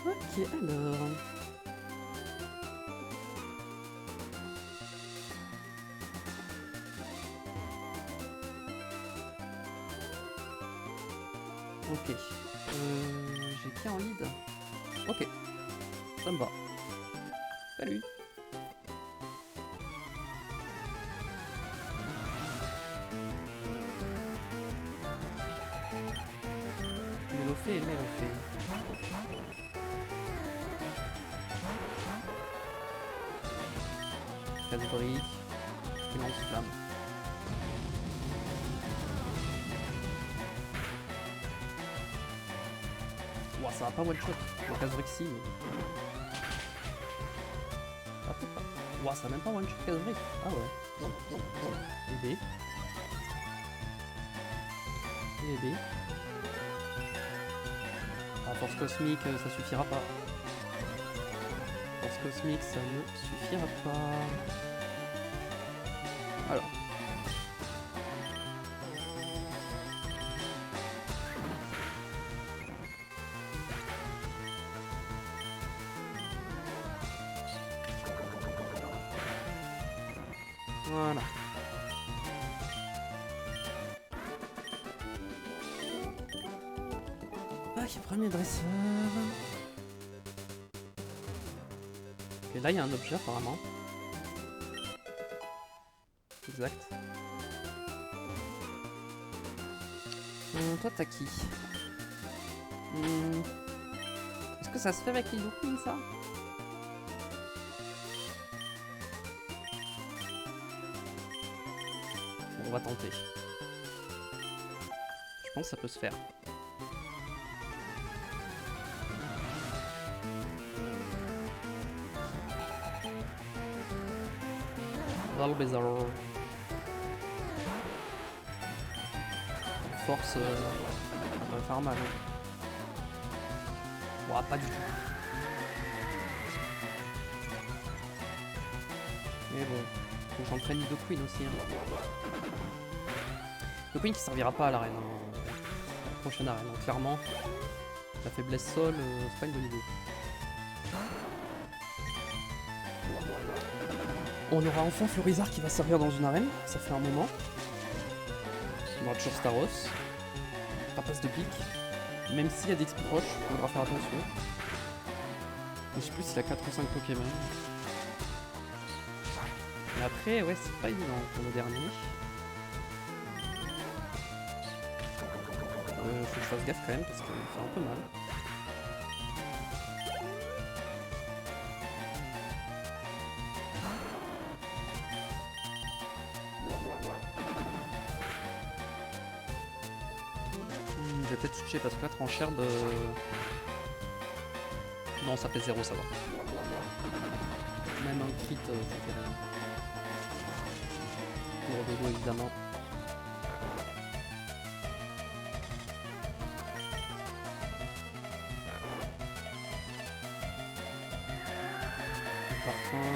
Ok, alors... Ok. J'ai qui en lead? Ok. Ça me va. Salut. Mélofée et Mélofée. casse-brique. Et lance-flamme. Ouah, ça va pas one-shot. Le casse-brique si, mais... Ah, peut-être pas. Ouah, ça a même pas one-shot casse-brique. Ah ouais. Et B. Et B. Ah, force cosmique, ça suffira pas. Force cosmique, ça ne suffira pas. Alors. Voilà. Ok, premier dresseur. Ok, là il y a un objet apparemment. Exact. Toi t'as qui? Est-ce que ça se fait avec les Queen ça? Bon, on va tenter. Je pense que ça peut se faire. Valbazar. Force, ça va faire mal. Ouah, pas du tout. Mais bon, faut que j'entraîne Nidoqueen aussi. Hein. Nidoqueen qui servira pas à l'arène, hein, la prochaine arène. Donc clairement, la faiblesse sol, c'est pas une bonne idée. On aura enfin Florizard qui va servir dans une arène, ça fait un moment. On aura toujours Staros. Rapace de pique. Même s'il y a des types proches, il faudra faire attention. Mais je sais plus s'il a 4 ou 5 Pokémon. Et après, ouais, c'est pas évident pour le dernier. Faut que je fasse gaffe quand même parce qu'il me fait un peu mal. Je vais peut-être switcher parce que la tranchère de... Non, ça fait 0, ça va. Même un crit, ça fait rien. Pour de l'eau, évidemment. Le parfum...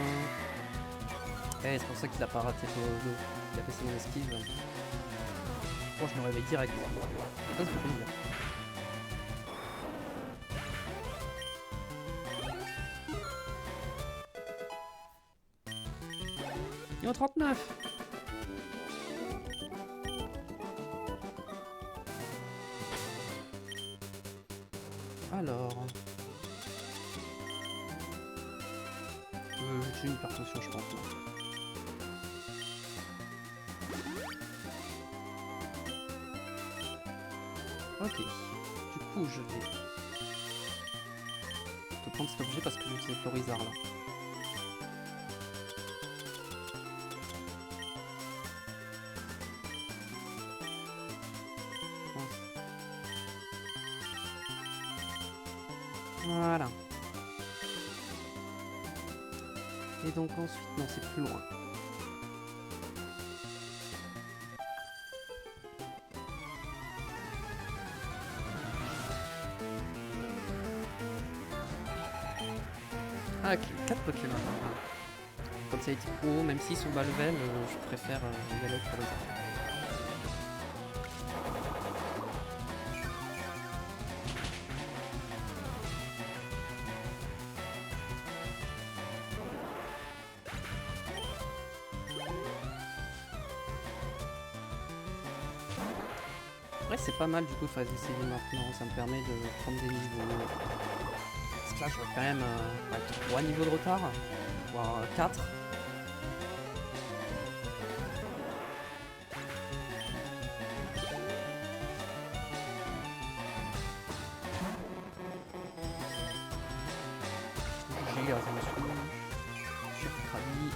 Eh, c'est pour ça qu'il a pas raté le... Il a fait son esquive. Moi, je me réveille direct. Ça, c'est beaucoup mieux. Niveau 39. Alors... j'ai une hypertension, je pense. Ok. Du coup, je vais... te prendre cet objet parce que j'ai Florizard là. Voilà. Et donc ensuite, non, c'est plus loin. Ah, ok, 4 Pokémon. Comme ça a été pro, même s'ils sont bas level, je préfère y aller pour les autres. Ouais, c'est pas mal du coup de faire des séries maintenant, ça me permet de prendre des niveaux. Parce que là, j'aurais quand même 3 niveaux de retard, voire 4. J'ai Surcravi.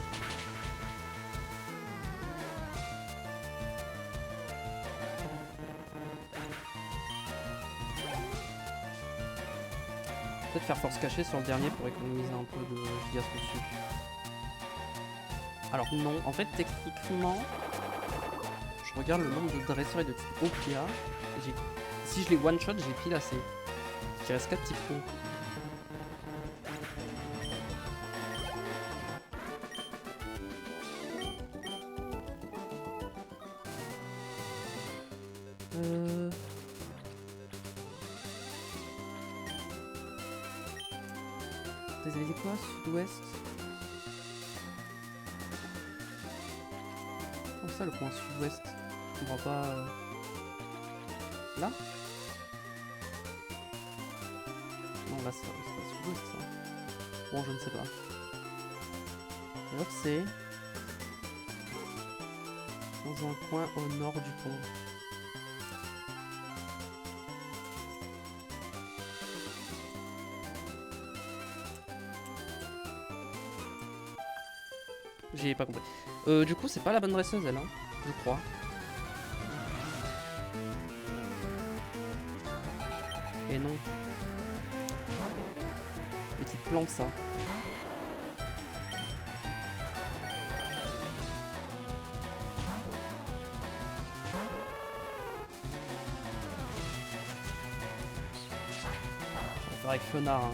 Peut-être faire force cachée sur le dernier pour économiser un peu de dégâts dessus. Alors non, en fait techniquement, je regarde le nombre de dresseurs et de types hauts qu'il y a. Si je les one shot, j'ai pile assez. Il reste 4 types hauts. Vous avez dit quoi? Sud-ouest? Comment ça le coin sud-ouest? Je comprends pas. Là? Non, là c'est pas sud-ouest ça. Bon, je ne sais pas. Alors c'est dans un coin au nord du pont. J'ai pas compris. Du coup, c'est pas la bonne dresseuse, elle, hein, je crois. Et non. Petite plante, ça. On va faire avec Fenard, hein.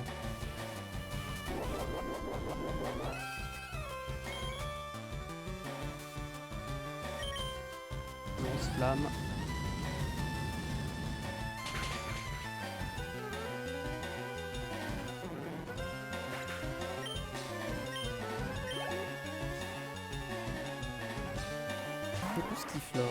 Flamme. Époustoufleur.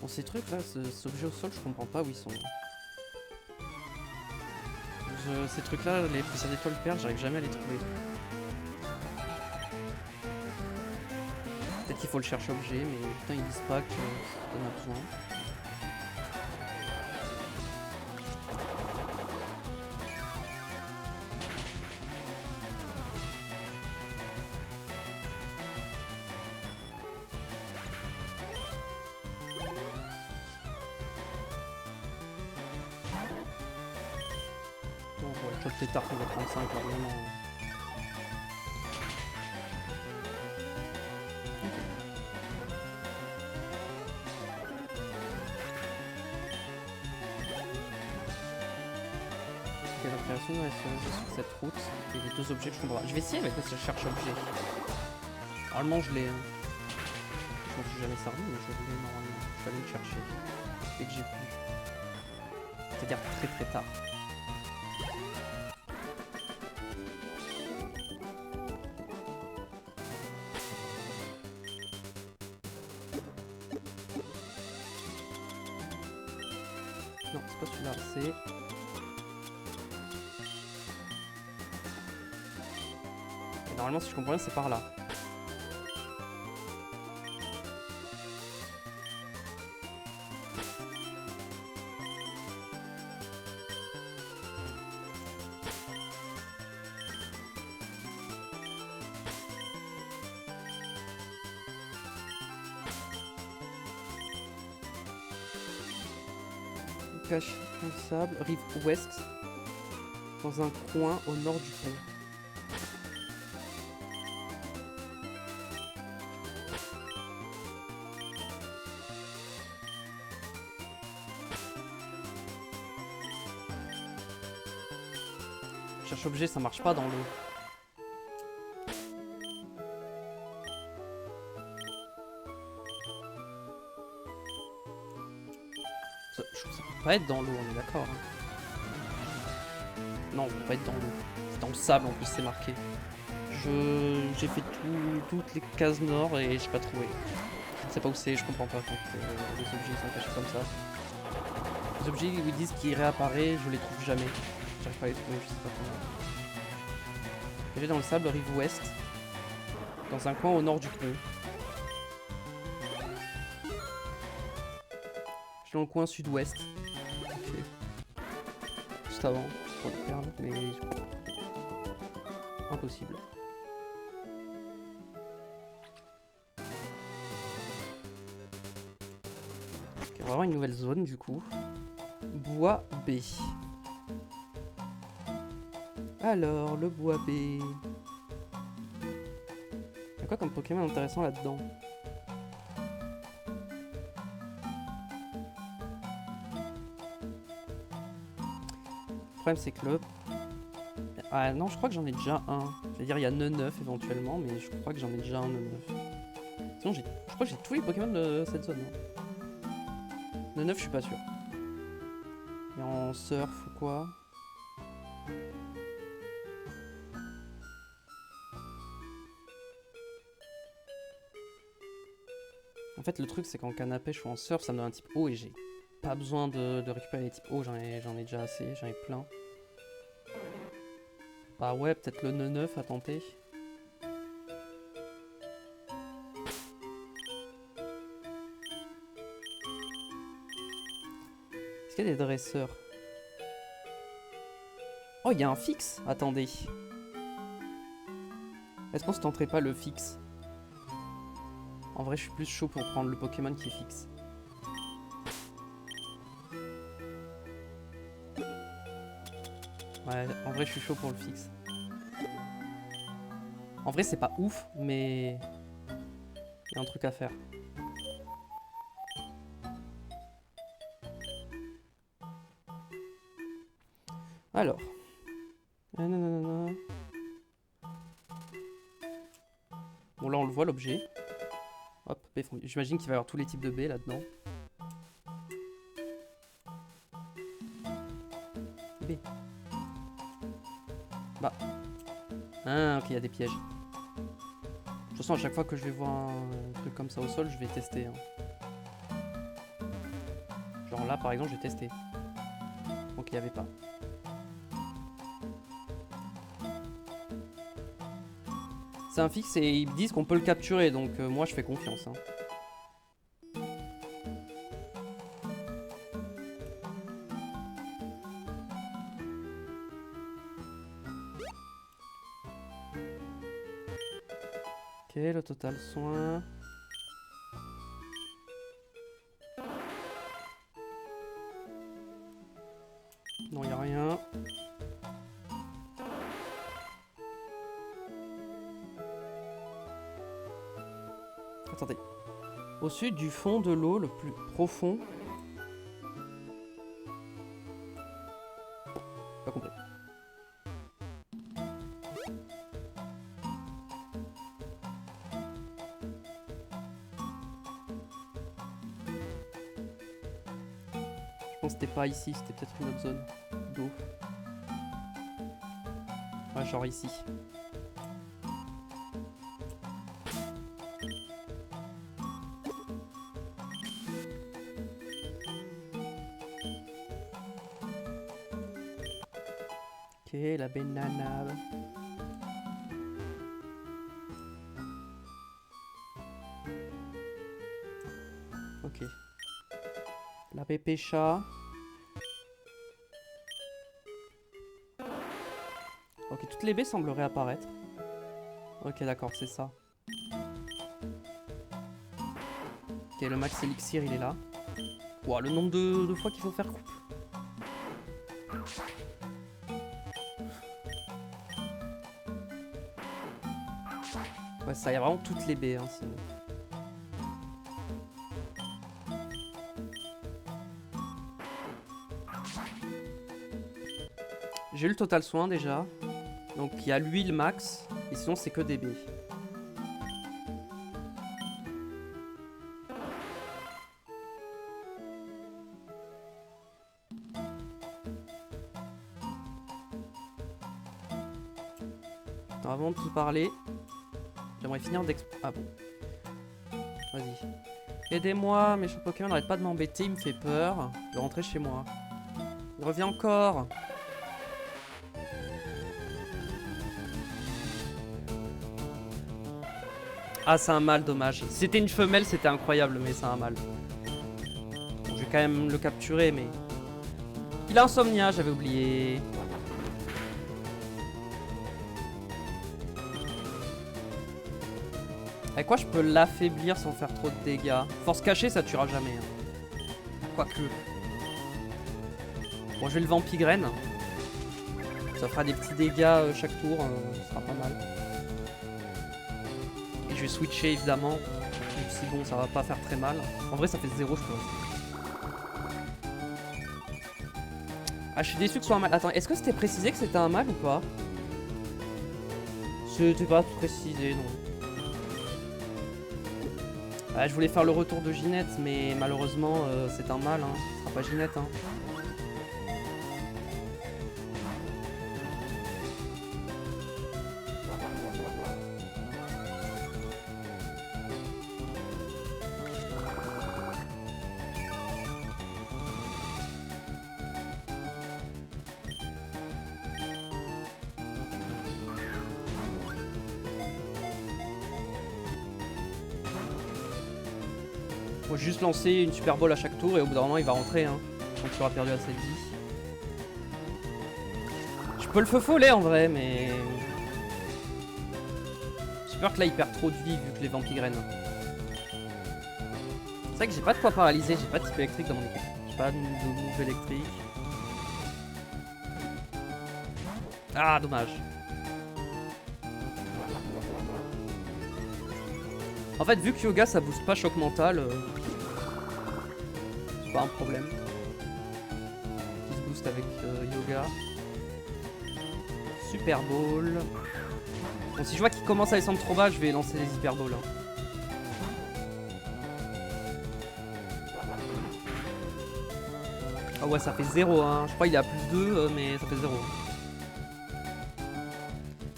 Bon, ces trucs là, ces objets au sol, je comprends pas où ils sont. Ces trucs là, les poussières d'étoiles perles, j'arrive jamais à les trouver. Peut-être qu'il faut le chercher objet, mais putain ils disent pas qu'on en a besoin. Peut être niveau 35 largement. Ok, la création est sur cette route. Et les deux objets que je comprends pas. Je vais essayer avec ce cherche objet. Normalement je l'ai. Je m'en suis jamais servi, mais je l'ai normalement. Je vais aller le chercher. Dès que j'ai pu. C'est-à-dire très très tard. Non, c'est pas celui-là, c'est... Et normalement, si je comprends bien, c'est par là. Cache un sable, rive ouest, dans un coin au nord du pont. Cherche objet, ça marche pas dans l'eau. Ça peut pas être dans l'eau, on est d'accord. Hein. Non, ça peut pas être dans l'eau. C'est dans le sable en plus, c'est marqué. J'ai fait toutes les cases nord et j'ai pas trouvé. Je sais pas où c'est, je comprends pas quand les objets sont cachés comme ça. Les objets où ils disent qu'ils réapparaissent, je les trouve jamais. J'arrive pas à les trouver, je sais pas comment. J'ai dans le sable, rive ouest, dans un coin au nord du pont. Je suis dans le coin sud-ouest. juste avant pour le perdre, mais impossible. Ok, on va avoir une nouvelle zone du coup. Bois B. Alors, le bois B. Il y a quoi comme Pokémon intéressant là-dedans? Le problème c'est que le... Ah non, je crois que j'en ai déjà un. C'est-à-dire il y a Neuf éventuellement, mais je crois que j'en ai déjà un Neuf. Sinon je crois que j'ai tous les Pokémon de cette zone. Neuf, je suis pas sûr. Et en surf ou quoi? En fait le truc c'est qu'en canne à pêche ou en surf ça me donne un type eau et j'ai pas besoin de récupérer les types eau, j'en ai déjà assez, j'en ai plein. Bah ouais, peut-être le Neuf à tenter. Est-ce qu'il y a des dresseurs? Oh, il y a un fixe. Attendez. Est-ce qu'on se tenterait pas le fixe? En vrai, je suis plus chaud pour prendre le Pokémon qui est fixe. Ouais, en vrai, je suis chaud pour le fixe. En vrai, c'est pas ouf, mais... il y a un truc à faire. Alors. Nanana. Bon, là, on le voit, l'objet. Hop, j'imagine qu'il va y avoir tous les types de baies là-dedans. B. Bah. Ah, ok, il y a des pièges. De toute façon, à chaque fois que je vais voir un truc comme ça au sol, je vais tester. Hein. Genre là, par exemple, j'ai testé. Donc il n'y avait pas. C'est un fixe et ils disent qu'on peut le capturer, donc moi je fais confiance. Hein. Ok, le total soin. Non, il n'y a rien. Attendez. Au sud du fond de l'eau le plus profond. Pas compris. Je pense que c'était pas ici, c'était peut-être une autre zone d'eau. Ouais, genre ici. Ok, la banana. Ok. La pépécha. Ok, toutes les baies semblent réapparaître. Ok, d'accord, c'est ça. Ok, le max élixir, il est là. Ouah, le nombre de fois qu'il faut faire coupe. Ouais, ça, y a vraiment toutes les baies, hein, sinon. J'ai eu le total soin déjà. Donc il y a l'huile max. Et sinon c'est que des baies. Alors, avant de te parler, j'aimerais finir d'explorer. Ah bon. Vas-y. Aidez-moi, mes chers Pokémon n'arrêtent pas de m'embêter, il me fait peur. Je vais rentrer chez moi. Il revient encore. Ah, c'est un mâle, dommage. Si c'était une femelle, c'était incroyable, mais c'est un mâle. Bon, je vais quand même le capturer, mais... Il a Insomnia, j'avais oublié. Avec quoi je peux l'affaiblir sans faire trop de dégâts? Force cachée, ça tuera jamais. Hein. Quoique. Bon, je vais le Vampigraine. Ça fera des petits dégâts chaque tour, ça sera pas mal. Et je vais switcher évidemment. Même si bon, ça va pas faire très mal. En vrai, ça fait 0, je peux rester. Ah, je suis déçu que ce soit un mal. Attends, est-ce que c'était précisé que c'était un mal ou pas? C'était pas précisé, non. Ah, je voulais faire le retour de Ginette, mais malheureusement, c'est un mal. Hein. Ce sera pas Ginette. Hein. Faut juste lancer une Super Ball à chaque tour et au bout d'un moment il va rentrer hein, quand tu auras perdu assez de vie. Je peux le feu-follet en vrai mais... J'ai peur que là il perd trop de vie vu que les Vampigraines. C'est vrai que j'ai pas de quoi paralyser, j'ai pas de type électrique dans mon équipe. J'ai pas de move électrique. Ah dommage. En fait vu que Yoga ça booste pas choc mental, c'est pas un problème. Qui se booste avec Yoga. Super Ball. Bon si je vois qu'il commence à descendre trop bas je vais lancer les Hyper Balls. Hein. Ah ouais ça fait 0 hein. Je crois qu'il est à plus 2 mais ça fait 0.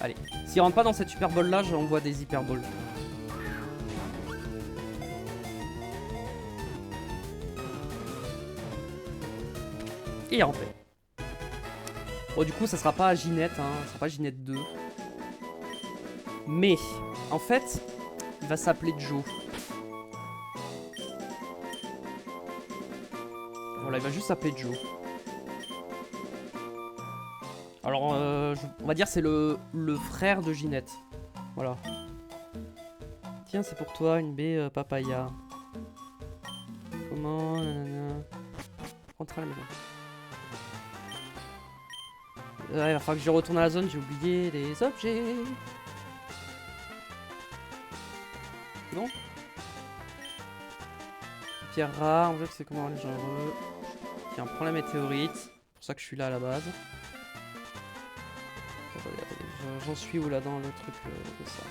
Allez. S'il rentre pas dans cette Super Ball là j'envoie des Hyper Balls. Et il est rentré. Bon du coup ça sera pas Ginette, hein, ça sera pas Ginette 2. Mais en fait il va s'appeler Joe. Voilà il va juste s'appeler Joe. Alors on va dire c'est le frère de Ginette. Voilà. Tiens c'est pour toi une baie papaya. Comment rentre à la maison. Ouais, il va falloir que je retourne à la zone, j'ai oublié les objets. Non. Pierre rare, en fait c'est comment les gens heureux. Tiens, prends la météorite. C'est pour ça que je suis là à la base. Attendez, j'en suis où là dans le truc de ça?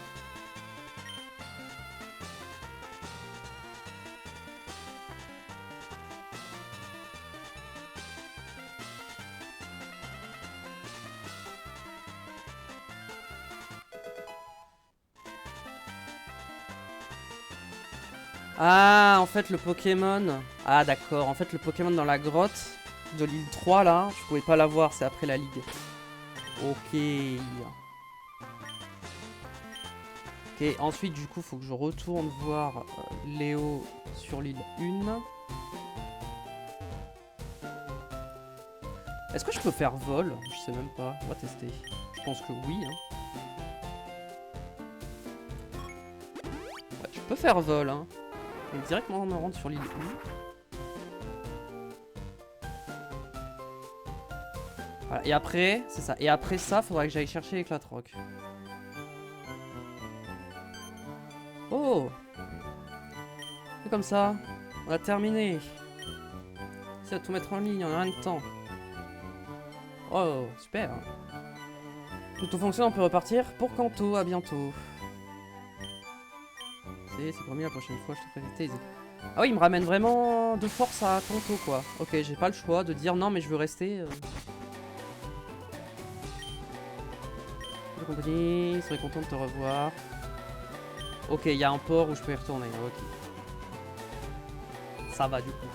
Ah, en fait, le Pokémon... Ah, d'accord. En fait, le Pokémon dans la grotte de l'île 3, là, je pouvais pas l'avoir. C'est après la ligue. Ok. Ok, ensuite, du coup, faut que je retourne voir Léo sur l'île 1. Est-ce que je peux faire vol? Je sais même pas. On va tester. Je pense que oui. Hein. Ouais, je peux faire vol, hein. Et directement on rentre sur l'île 1. Voilà, et après, c'est ça. Et après ça, faudra que j'aille chercher l'éclat de roc. Oh! C'est comme ça. On a terminé. C'est à tout mettre en ligne, on a rien de temps. Oh, super. Tout fonctionne, on peut repartir pour Kanto. À bientôt. C'est promis, la prochaine fois je te ferai des thèses. Ah oui, il me ramène vraiment de force à Kanto quoi. Ok, j'ai pas le choix de dire non mais je veux rester. J'ai compris, je serais content de te revoir. Ok, il y a un port où je peux y retourner. Ok. Ça va du coup.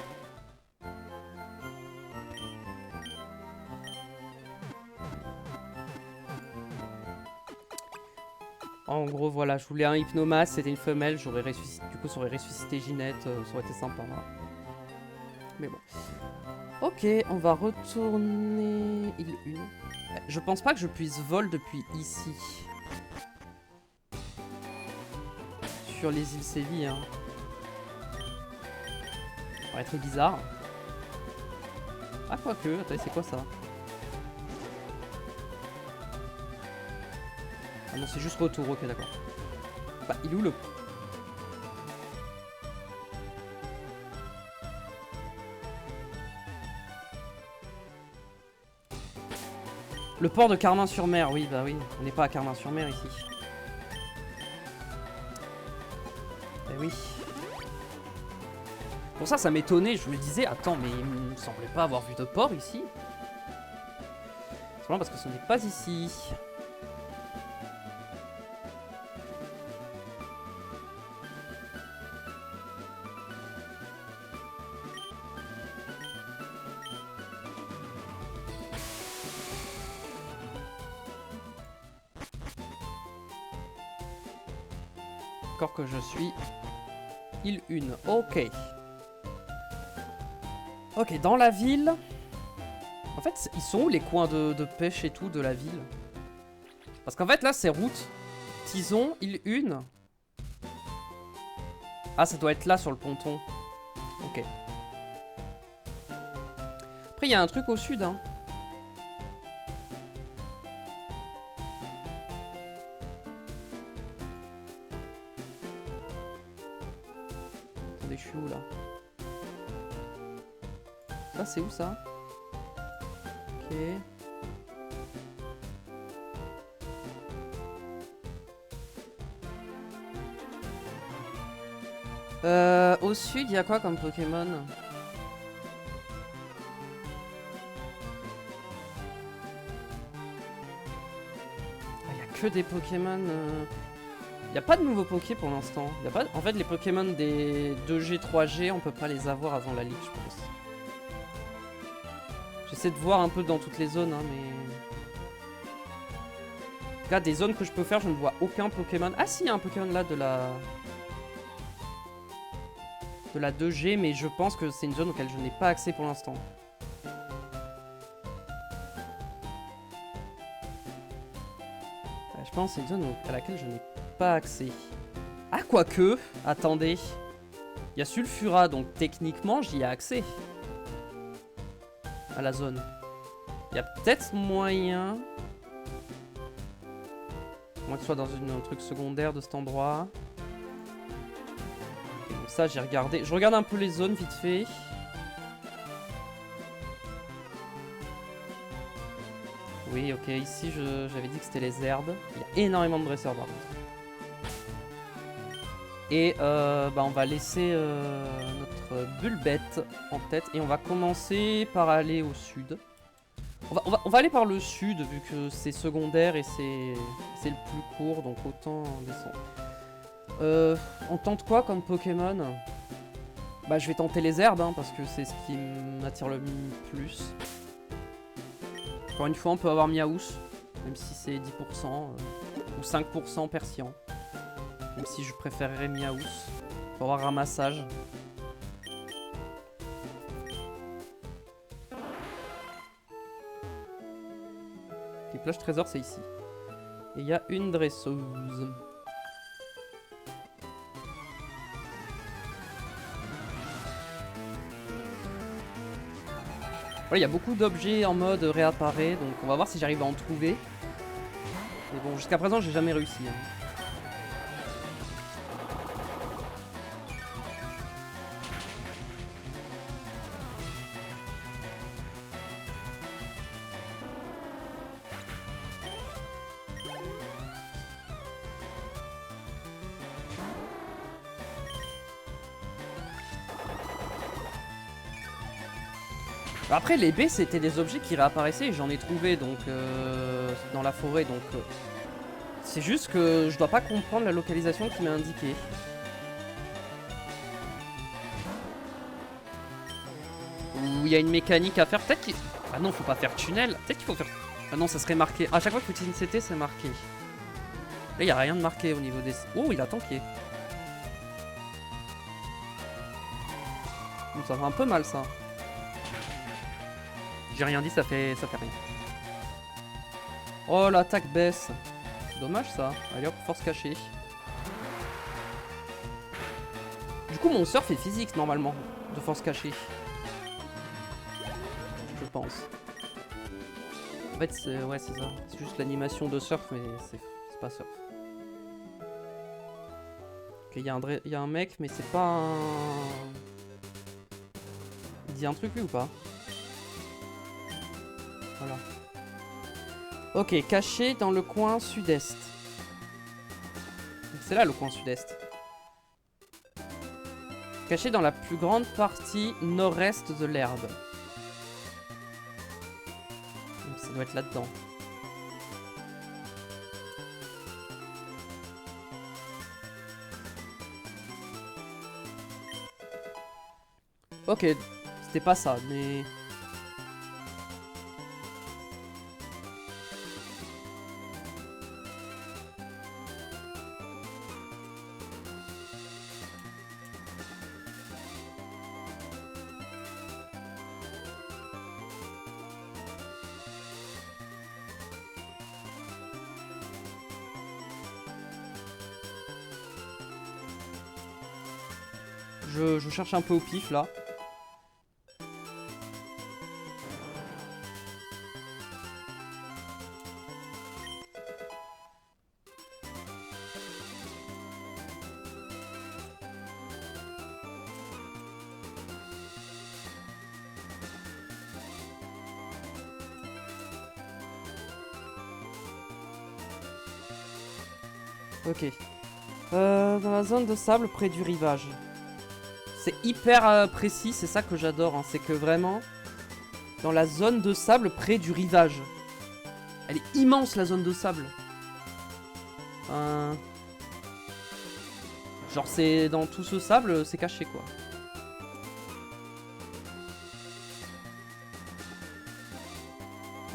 En gros, voilà, je voulais un Hypnomas, c'était une femelle, j'aurais ressuscité, du coup, ça aurait ressuscité Ginette, ça aurait été sympa. Mais bon. Ok, Ok, on va retourner... île 1. Je pense pas que je puisse vol depuis ici. Sur les îles Séville, hein. Ça paraît très bizarre. Ah, quoique, attendez, c'est quoi ça? Ah non, c'est juste retour, ok, d'accord. Bah, il est où le... Le port de Carmin-sur-Mer, oui, bah oui. On n'est pas à Carmin-sur-Mer ici. Eh oui. Pour ça, ça m'étonnait. Je me disais, attends, mais il me semblait pas avoir vu de port ici. C'est vraiment parce que ce n'est pas ici. Encore que je suis île 1. Ok. Ok, dans la ville. En fait, ils sont où les coins de pêche et tout de la ville? Parce qu'en fait, là, c'est route. Tison, île 1. Ah, ça doit être là sur le ponton. Ok. Après, il y a un truc au sud, hein. Attendez, je suis où, là? Ça, c'est où, ça? Ok. Au sud, il y a quoi comme Pokémon? Il y a que des Pokémon. Il n'y a pas de nouveaux Poké pour l'instant. En fait, les Pokémon des 2G, 3G, on peut pas les avoir avant la ligue, je pense. J'essaie de voir un peu dans toutes les zones, hein, mais... En tout cas, des zones que je peux faire, je ne vois aucun Pokémon. Ah si, il y a un Pokémon là de la 2G, mais je pense que c'est une zone auquel je n'ai pas accès pour l'instant. Je pense que c'est une zone à laquelle je n'ai pas accès. Ah, quoique, attendez. Il y a Sulfura, donc techniquement, j'y ai accès. À la zone. Il y a peut-être moyen... Moi que ce soit dans un truc secondaire de cet endroit. Okay, donc ça, j'ai regardé. Je regarde un peu les zones vite fait. Oui, ok, ici j'avais dit que c'était les herbes. Il y a énormément de dresseurs par contre. Et bah, on va laisser notre Bulbette en tête. Et on va commencer par aller au sud. On va aller par le sud vu que c'est secondaire et c'est le plus court. Donc autant descendre. On tente quoi comme Pokémon? Bah je vais tenter les herbes hein, parce que c'est ce qui m'attire le plus. Encore une fois, on peut avoir Miaous, même si c'est 10% ou 5% Persian. Même si je préférerais Miaous pour avoir ramassage. Les plages trésors, c'est ici. Et il y a une dresseuse. Voilà, il y a beaucoup d'objets en mode réapparaît, donc on va voir si j'arrive à en trouver. Mais bon, jusqu'à présent, j'ai jamais réussi. Hein. Après les baies c'était des objets qui réapparaissaient et j'en ai trouvé donc dans la forêt donc c'est juste que je dois pas comprendre la localisation qui m'a indiqué. Ou il y a une mécanique à faire, peut-être qu'il... Ah non faut pas faire tunnel, peut-être qu'il faut faire... Ah non ça serait marqué, à chaque fois que tu utilises une CT c'est marqué. Là il n'y a rien de marqué au niveau des... Oh il a tanké. Ça va un peu mal ça. J'ai rien dit, ça fait rien. Oh, l'attaque baisse. C'est dommage ça. Allez hop, force cachée. Du coup, mon surf est physique normalement, de force cachée. Je pense. En fait, ouais, c'est ça. C'est juste l'animation de surf, mais c'est pas surf. Ok, il y a un mec, mais c'est pas un... Il dit un truc lui ou pas? Voilà. Ok, caché dans le coin sud-est. C'est là le coin sud-est. Caché dans la plus grande partie nord-est de l'herbe. Donc ça doit être là-dedans. Ok, c'était pas ça, mais... Je cherche un peu au pif là. Ok. Dans la zone de sable près du rivage. C'est hyper précis, c'est ça que j'adore. Hein. C'est que vraiment, dans la zone de sable près du rivage. Elle est immense la zone de sable. Genre c'est dans tout ce sable, c'est caché quoi.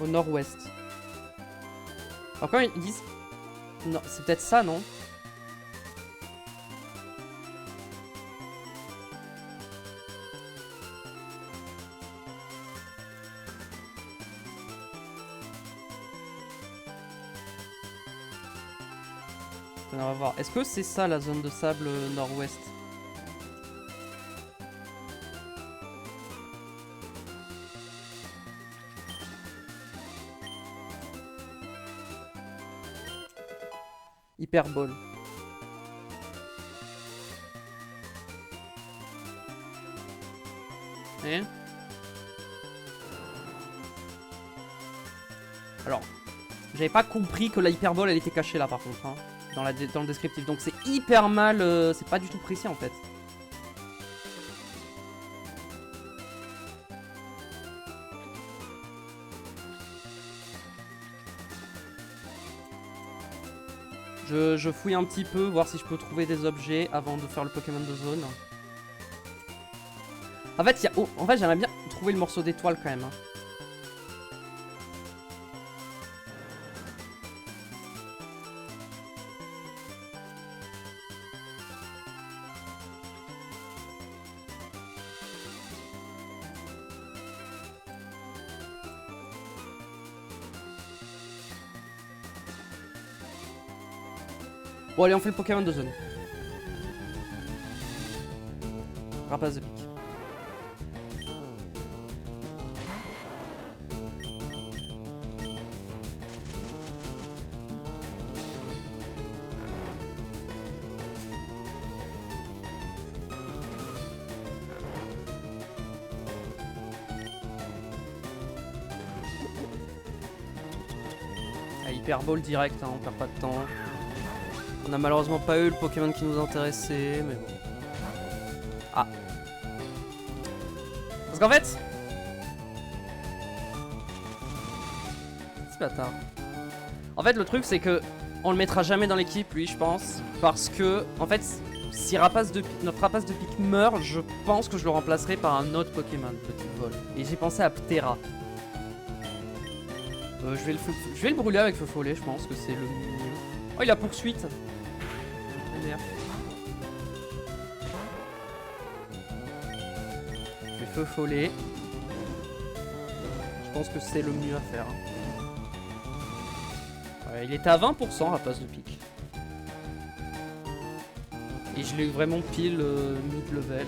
Au nord-ouest. Alors quand ils disent... Non, c'est peut-être ça, non? On va voir. Est-ce que c'est ça la zone de sable nord-ouest? Hyperbole. Et alors, j'avais pas compris que la hyperbole elle était cachée là par contre, hein, dans le descriptif. Donc c'est hyper mal, c'est pas du tout précis en fait. Je fouille un petit peu, voir si je peux trouver des objets avant de faire le Pokémon de zone. En fait, en fait j'aimerais bien trouver le morceau d'étoile quand même. Hein. Bon allez, on fait le Pokémon de zone. Rapace de pique. Ah, Hyperball direct, hein, on perd pas de temps. On a malheureusement pas eu le Pokémon qui nous intéressait, mais bon. Ah. Parce qu'en fait... C'est bâtard. En fait, le truc, c'est que on le mettra jamais dans l'équipe, lui, je pense. Parce que, en fait, si notre rapace de pique meurt, je pense que je le remplacerai par un autre Pokémon, petit vol. Et j'ai pensé à Ptera. Je vais le brûler avec Feu Follet, je pense que c'est le mieux. Oh, il a poursuite. Merde. Je vais Feu Follet. Je pense que c'est le mieux à faire. Ouais, il était à 20% à passe de pique. Et je l'ai eu vraiment pile mid-level.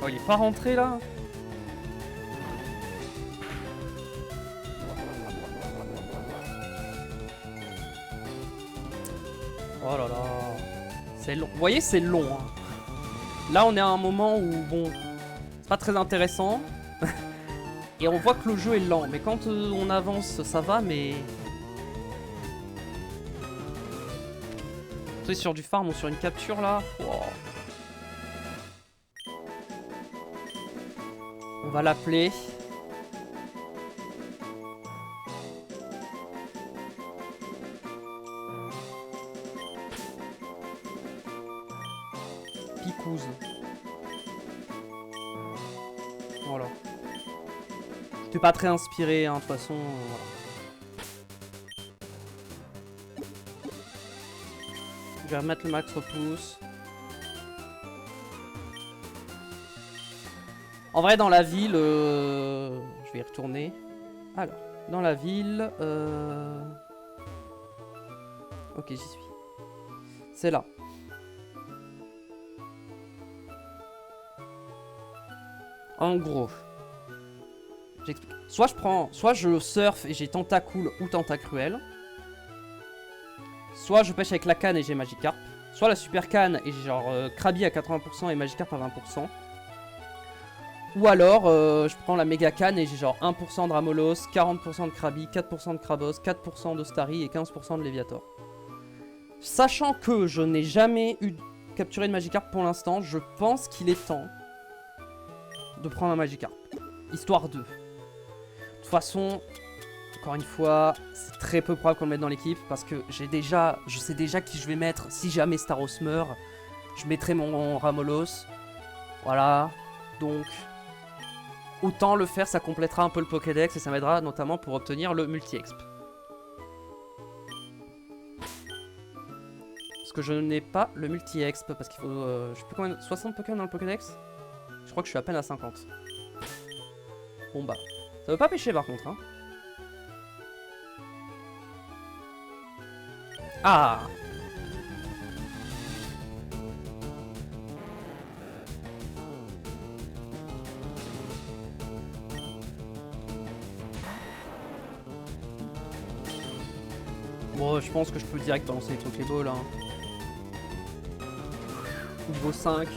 Oh, il est pas rentré là? Oh là là. C'est long. Vous voyez, c'est long. Hein. Là, on est à un moment où, bon, c'est pas très intéressant. Et on voit que le jeu est lent. Mais quand on avance, ça va, mais... Tu sais, sur du farm ou sur une capture, là. Wow. On va l'appeler. Picouse. Voilà. J'étais pas très inspiré, hein, de toute façon. Voilà. Je vais remettre le max repousse. En vrai, dans la ville, je vais y retourner. Alors, dans la ville, ok, j'y suis. C'est là. En gros, j'explique. Soit je surfe et j'ai Tentacool ou Tentacruel. Soit je pêche avec la canne et j'ai Magikarp. Soit la super canne et j'ai genre Krabi à 80% et Magikarp à 20%. Ou alors, je prends la méga canne et j'ai genre 1% de Ramolos, 40% de Krabi, 4% de Krabos, 4% de Starry et 15% de Léviator. Sachant que je n'ai jamais capturé de Magikarp pour l'instant, je pense qu'il est temps de prendre un Magikarp. Histoire de. De toute façon, encore une fois, c'est très peu probable qu'on le mette dans l'équipe parce que je sais déjà qui je vais mettre. Si jamais Staros meurt, je mettrai mon Ramolos. Voilà, donc... Autant le faire, ça complétera un peu le Pokédex et ça m'aidera notamment pour obtenir le multi-exp. Parce que je n'ai pas le multi-exp parce qu'il faut... je sais plus combien... 60 Pokémon dans le Pokédex? Je crois que je suis à peine à 50. Bon bah, ça veut pas pêcher par contre, hein. Ah! Bon, je pense que je peux direct lancer les trucs les beaux là. Niveau 5.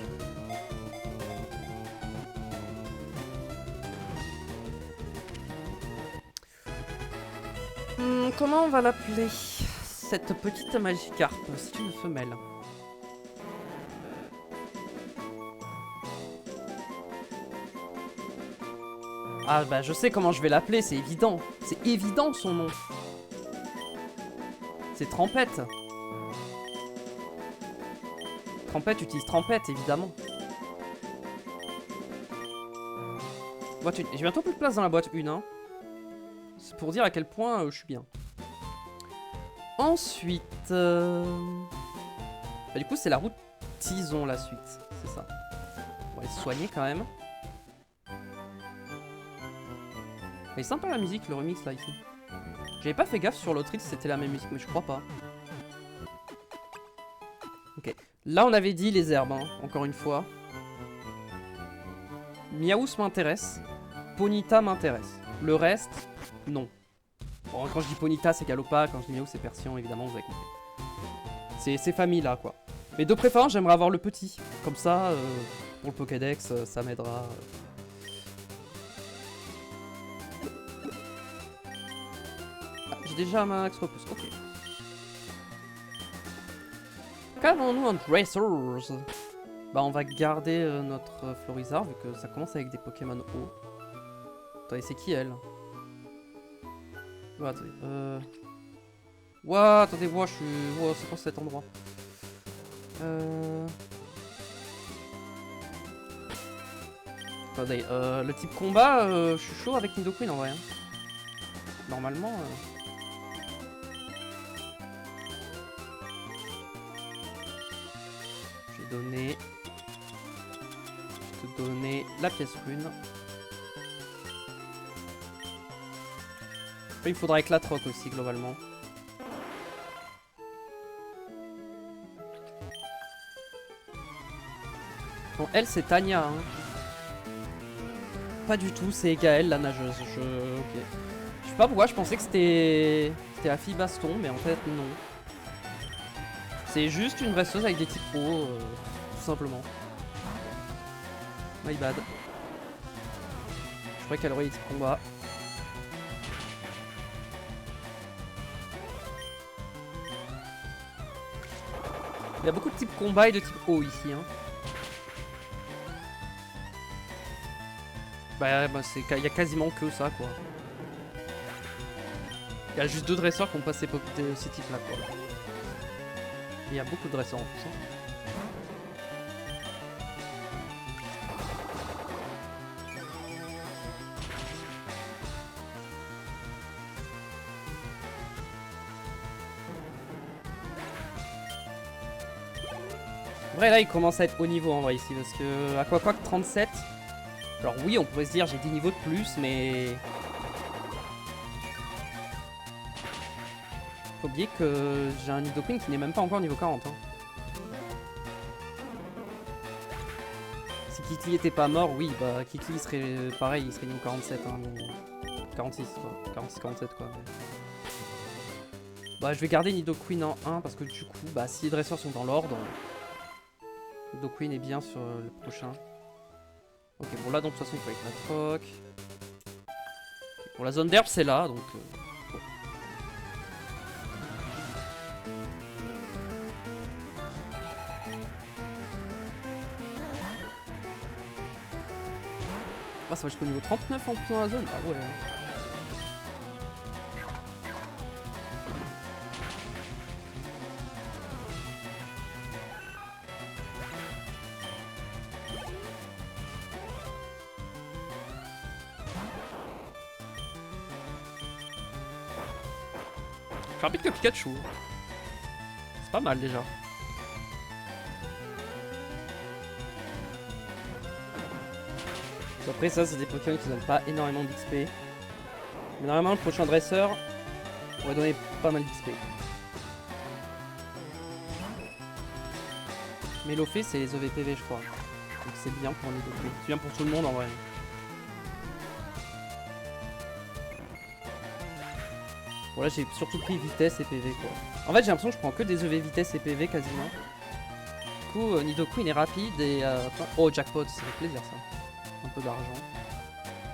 Comment on va l'appeler? Cette petite Magikarp, c'est une femelle. Ah bah je sais comment je vais l'appeler, c'est évident. C'est évident son nom. C'est Trempette. Trempette utilise Trempette, évidemment. Boîte 1. J'ai bientôt plus de place dans la boîte 1. Hein. C'est pour dire à quel point je suis bien. Ensuite... Bah, du coup, c'est la route Tison, la suite. C'est ça. On va aller se soigner quand même. Elle est sympa la musique, le remix là, ici. J'avais pas fait gaffe sur l'autre île si c'était la même musique, mais je crois pas. Ok. Là, on avait dit les herbes, hein, encore une fois. Miaous m'intéresse. Ponyta m'intéresse. Le reste, non. Bon, quand je dis Ponyta, c'est Galopa. Quand je dis Miaous, c'est Persian, évidemment, vous avez compris. C'est ces familles-là, quoi. Mais de préférence, j'aimerais avoir le petit. Comme ça, pour le Pokédex, ça m'aidera. J'ai déjà un max repousse, ok. Qu'avons-nous en Dressers? Bah on va garder notre Florizard vu que ça commence avec des Pokémon hauts. Attendez, c'est qui elle? Ouais, attendez, Ouah, attendez, moi je suis... Ouah, c'est quoi cet endroit? Attendez, le type combat, je suis chaud avec Nidoqueen en vrai. Hein. Normalement... te donner la pièce rune. Après, il faudra éclatroc aussi globalement. Bon, elle c'est Tanya. Hein. Pas du tout, c'est Gaëlle la nageuse. Ok. Je sais pas pourquoi, je pensais que c'était la fille baston, mais en fait non. C'est juste une dresseuse avec des types pro, tout simplement. My bad. Je croyais qu'elle aurait des types combat. Il y a beaucoup de types combat et de type haut ici. Hein. Bah il y a quasiment que ça quoi. Il y a juste 2 dresseurs qui ont pas ces types là quoi. Il y a beaucoup de dresseurs en plus. Hein. En vrai là il commence à être haut niveau en vrai ici parce que à quoi 37. Alors oui on pourrait se dire j'ai 10 niveaux de plus mais... Faut oublier que j'ai un Nidoqueen qui n'est même pas encore niveau 40. Hein. Si Kikli était pas mort, oui bah Kikli serait pareil, il serait niveau 47. Hein, mais... 46 quoi, 46-47 quoi. Mais... Bah je vais garder Nidoqueen en 1 parce que du coup bah si les dresseurs sont dans l'ordre... Nidoqueen est bien sur le prochain. Ok, bon là, donc de toute façon, il faut éclatroc. Okay, pour la zone d'herbe, c'est là, donc... Bon. Ah, ça va jusqu'au niveau 39 en plus dans la zone. Ah ouais. Plus rapide que Pikachu. C'est pas mal déjà. Après ça c'est des Pokémon qui donnent pas énormément d'XP. Mais normalement le prochain dresseur pourrait donner pas mal d'XP. Mais l'OFE c'est les EVPV je crois. Donc c'est bien pour Nidoqueen. C'est bien pour tout le monde en vrai. Bon là j'ai surtout pris vitesse et PV quoi. En fait j'ai l'impression que je prends que des EV vitesse et PV quasiment. Du coup Nidoqueen est rapide et... Oh jackpot, ça fait plaisir ça. Un peu d'argent.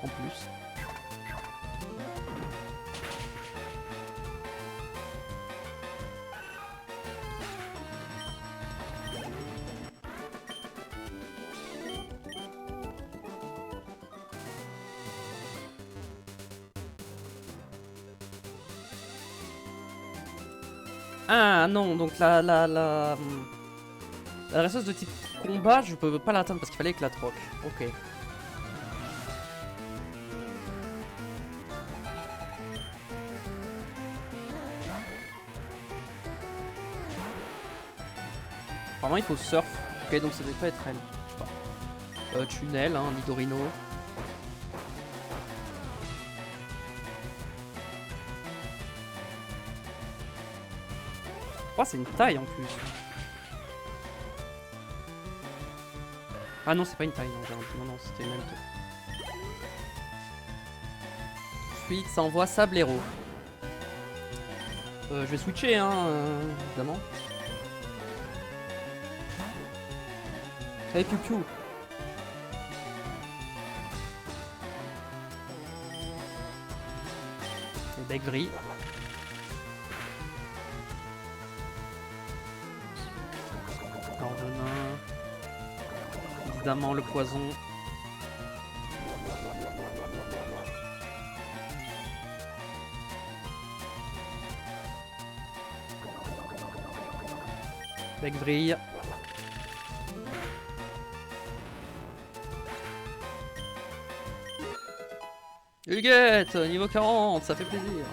En plus. Ah non, donc la dresseuse de type combat, je peux pas l'atteindre parce qu'il fallait éclatroc. Ok. Apparemment il faut surf. Ok, donc ça devait pas être elle. Je sais pas. Tunnel, hein, Nidorino. Oh, c'est une taille en plus. Ah non, c'est pas une taille, non, non, c'était une même taille. Ensuite, ça envoie Sablero. Je vais switcher, hein, évidemment. Allez, Piu Piu. Begri. Venin. Évidemment le poison. Bec vrille. Huguette, niveau 40, ça fait plaisir.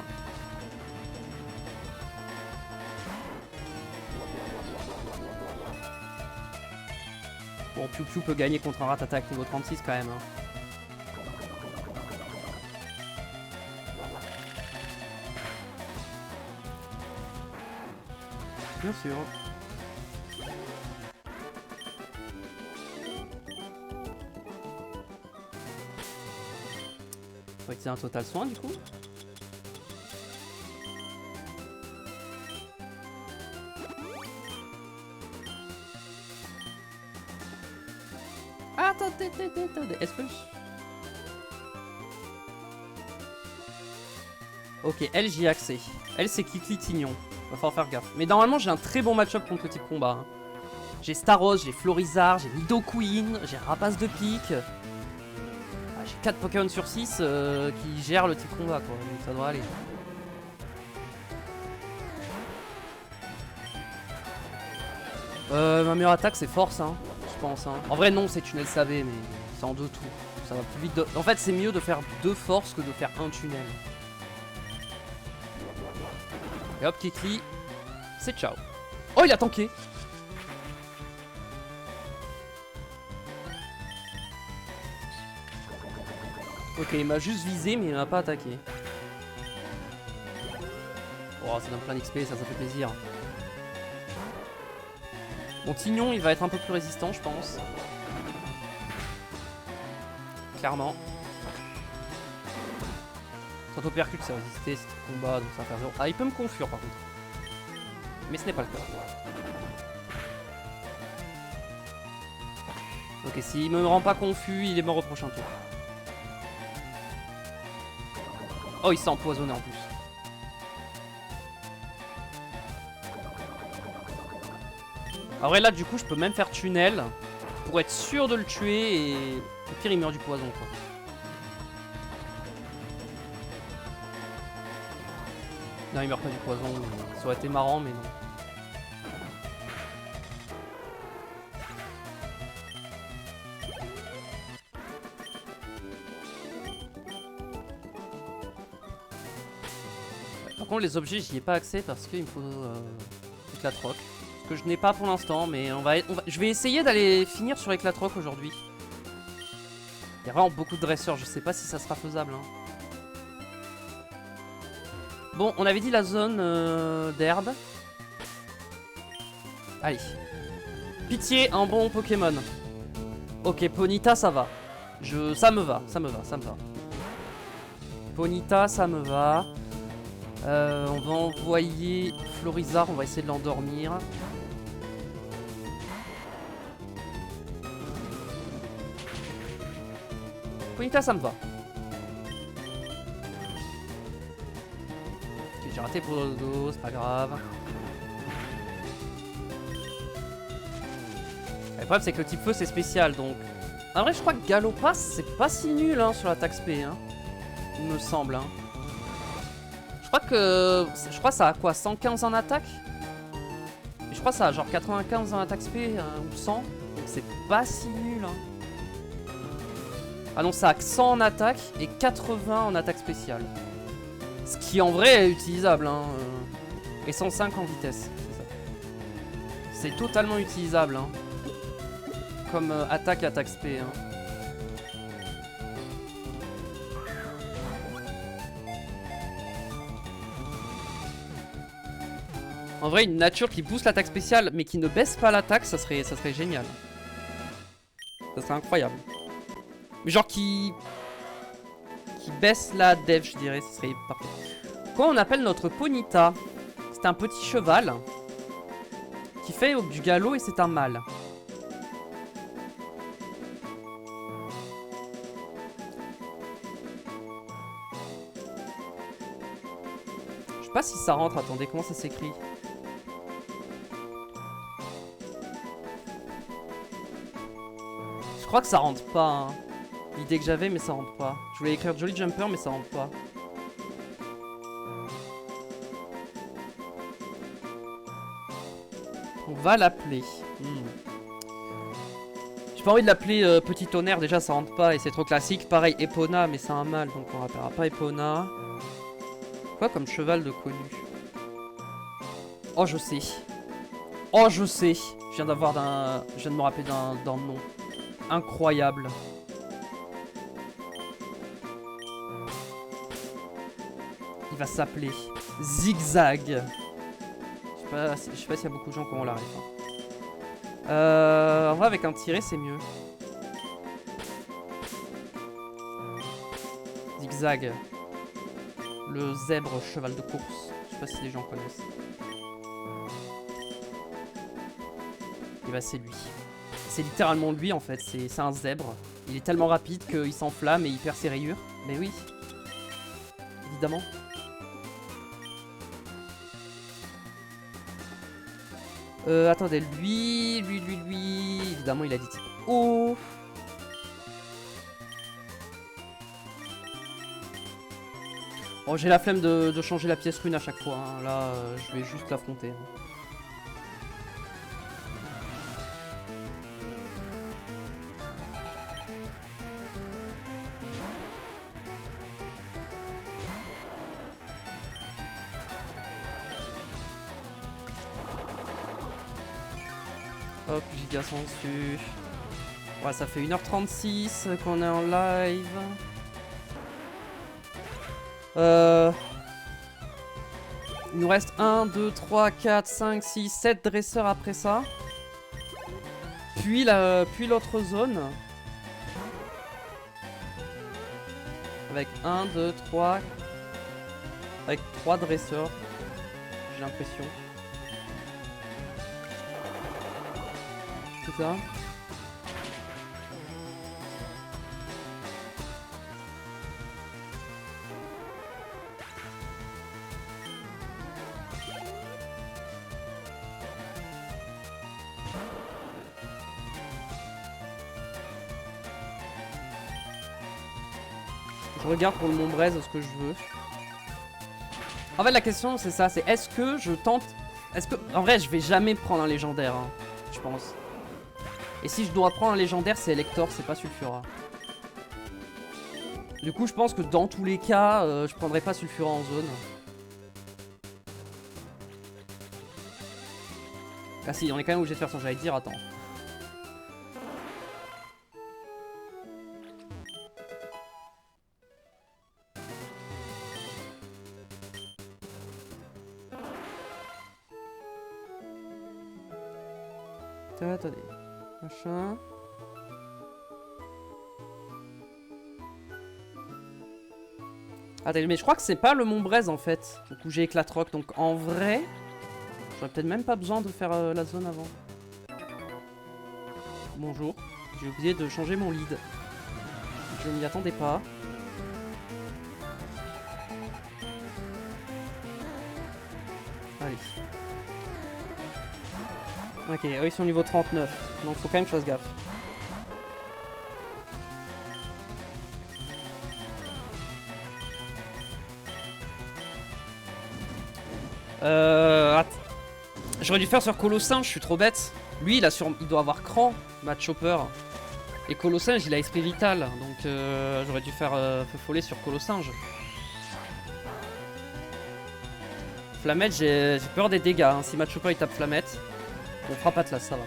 Bon, Piu Piu peut gagner contre un Ratata niveau 36 quand même. Hein. Bien sûr. Faut utiliser un total soin du coup. Attendez. Est-ce que... Ok, elle j'y ai accès. Elle c'est Kikli Tignon. Va falloir faire gaffe. Mais normalement j'ai un très bon match-up contre le type combat. Hein. J'ai Staros, j'ai Florizard, j'ai Nidoqueen, j'ai Rapace de pique. Ah, j'ai 4 Pokémon sur 6 qui gèrent le type combat quoi. Donc ça doit aller. Ma meilleure attaque c'est force hein, je pense. Hein. En vrai non c'est tunnel savé mais c'est en 2 tours. Ça va plus vite de... En fait c'est mieux de faire 2 forces que de faire un tunnel. Et hop, Kikli, c'est ciao. Oh, il a tanké. Ok, il m'a juste visé, mais il m'a pas attaqué. Oh, ça donne plein d'XP, ça fait plaisir. Mon Tignon, il va être un peu plus résistant, je pense. Clairement. Son percute, c'est résister, c'est combat, donc ça va faire 0. Ah, il peut me confure par contre. Mais ce n'est pas le cas. Ok, s'il me rend pas confus, il est mort au prochain tour. Oh, il s'est empoisonné en plus. En vrai, là, du coup, je peux même faire tunnel pour être sûr de le tuer et au pire, il meurt du poison, quoi. Non, il meurt pas du poison. Ça aurait été marrant, mais non. Par contre, les objets, j'y ai pas accès parce qu'il me faut éclatroc. Ce que je n'ai pas pour l'instant, mais je vais essayer d'aller finir sur éclatroc aujourd'hui. Il y a vraiment beaucoup de dresseurs, je sais pas si ça sera faisable. Hein. Bon, on avait dit la zone d'herbe. Allez. Pitié, un bon Pokémon. Ok, Ponyta, ça va. Ça me va. Ponyta, ça me va. On va envoyer Florizard, on va essayer de l'endormir. Ponyta, ça me va. Ok, j'ai raté pour le dos, c'est pas grave. Le problème, c'est que le type feu, c'est spécial, donc... En vrai, je crois que Galopas, c'est pas si nul hein, sur l'attaque spé, hein. Il me semble, hein. Je crois que ça a quoi, 115 en attaque? Et je crois que ça a genre 95 en attaque spé ou 100. Donc c'est pas si nul hein. Ah non, ça a 100 en attaque et 80 en attaque spéciale. Ce qui en vrai est utilisable hein. Et 105 en vitesse, c'est ça. C'est totalement utilisable hein. Comme attaque spé hein. En vrai, une nature qui booste l'attaque spéciale mais qui ne baisse pas l'attaque, ça serait génial. Ça serait incroyable. Mais genre qui baisse la dev, je dirais, ça serait parfait. Quoi on appelle notre Ponyta? C'est un petit cheval qui fait du galop et c'est un mâle. Je sais pas si ça rentre, attendez, comment ça s'écrit? Je crois que ça rentre pas. Hein. L'idée que j'avais, mais ça rentre pas. Je voulais écrire Jolly Jumper, mais ça rentre pas. On va l'appeler. J'ai pas envie de l'appeler Petit Tonnerre, déjà ça rentre pas et c'est trop classique. Pareil, Epona, mais c'est un mâle, donc on rappellera pas Epona. Quoi comme cheval de connu? Oh, je sais. Oh, je sais. Je viens de me rappeler d'un nom. incroyable. Il va s'appeler Zigzag. Je sais pas s'il y a beaucoup de gens qui ont la ref. En vrai, avec un tiret, c'est mieux. Zigzag. Le zèbre cheval de course. Je sais pas si les gens connaissent. Et bah, c'est lui. C'est littéralement lui en fait. C'est un zèbre. Il est tellement rapide qu'il s'enflamme et il perd ses rayures. Mais oui. Évidemment. Attendez, lui, évidemment il a dit type O. Oh, j'ai la flemme de changer la pièce rune à chaque fois, hein. Là, je vais juste l'affronter. Hop, giga sensu. Ouais, ça fait 1h36 qu'on est en live. Il nous reste 1, 2, 3, 4, 5, 6, 7 dresseurs après ça. Puis l'autre zone. Avec 1, 2, 3. Avec 3 dresseurs. J'ai l'impression. C'est ça. Je regarde pour le Montbraise ce que je veux. En fait la question c'est ça, c'est est-ce que je tente... Est-ce que... En vrai je vais jamais prendre un légendaire, hein, je pense. Et si je dois prendre un légendaire c'est Elector, c'est pas Sulfura. Du coup je pense que dans tous les cas je prendrai pas Sulfura en zone. Ah si, on est quand même obligé de faire son, j'allais dire, attends. Attendez. Machin. Attendez, mais je crois que c'est pas le Montbraise en fait. Du coup j'ai Éclatroc, donc en vrai... J'aurais peut-être même pas besoin de faire la zone avant. Bonjour. J'ai oublié de changer mon lead. Je m'y attendais pas. Allez. Ok, eux ils sont niveau 39. Donc faut quand même que je fasse gaffe. J'aurais dû faire sur Colossinge, je suis trop bête. Lui, il doit avoir cran, Matt Chopper. Et Colossinge, il a esprit vital. Donc j'aurais dû faire Feu sur Colossinge. Flamette, j'ai peur des dégâts. Hein. Si Matt Chopper il tape Flamette, on fera pas de là, ça va.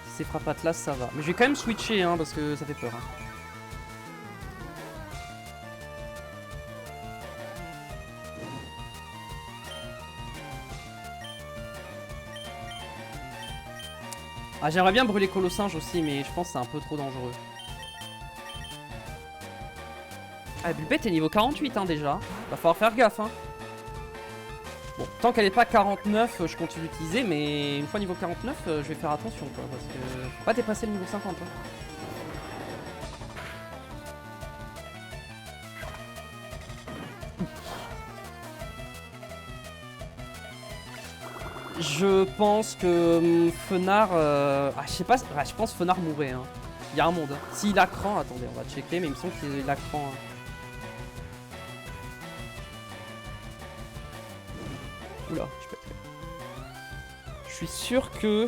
Si c'est frappe Atlas, ça va. Mais je vais quand même switcher hein, parce que ça fait peur. Hein. Ah, j'aimerais bien brûler Colossinge aussi, mais je pense que c'est un peu trop dangereux. Ah, Bulbette est niveau 48 hein, déjà. Va falloir faire gaffe. Hein. Bon, tant qu'elle n'est pas 49, je continue d'utiliser, mais une fois niveau 49, je vais faire attention, quoi, parce que faut pas dépasser le niveau 50. Hein. Je pense que Fenard... Ah, je sais pas... Ah, je pense Fenard mourrait. Hein. Il y a un monde. Hein. S'il a cran... Attendez, on va checker, mais il me semble qu'il a cran. Hein. Oula, je suis sûr que...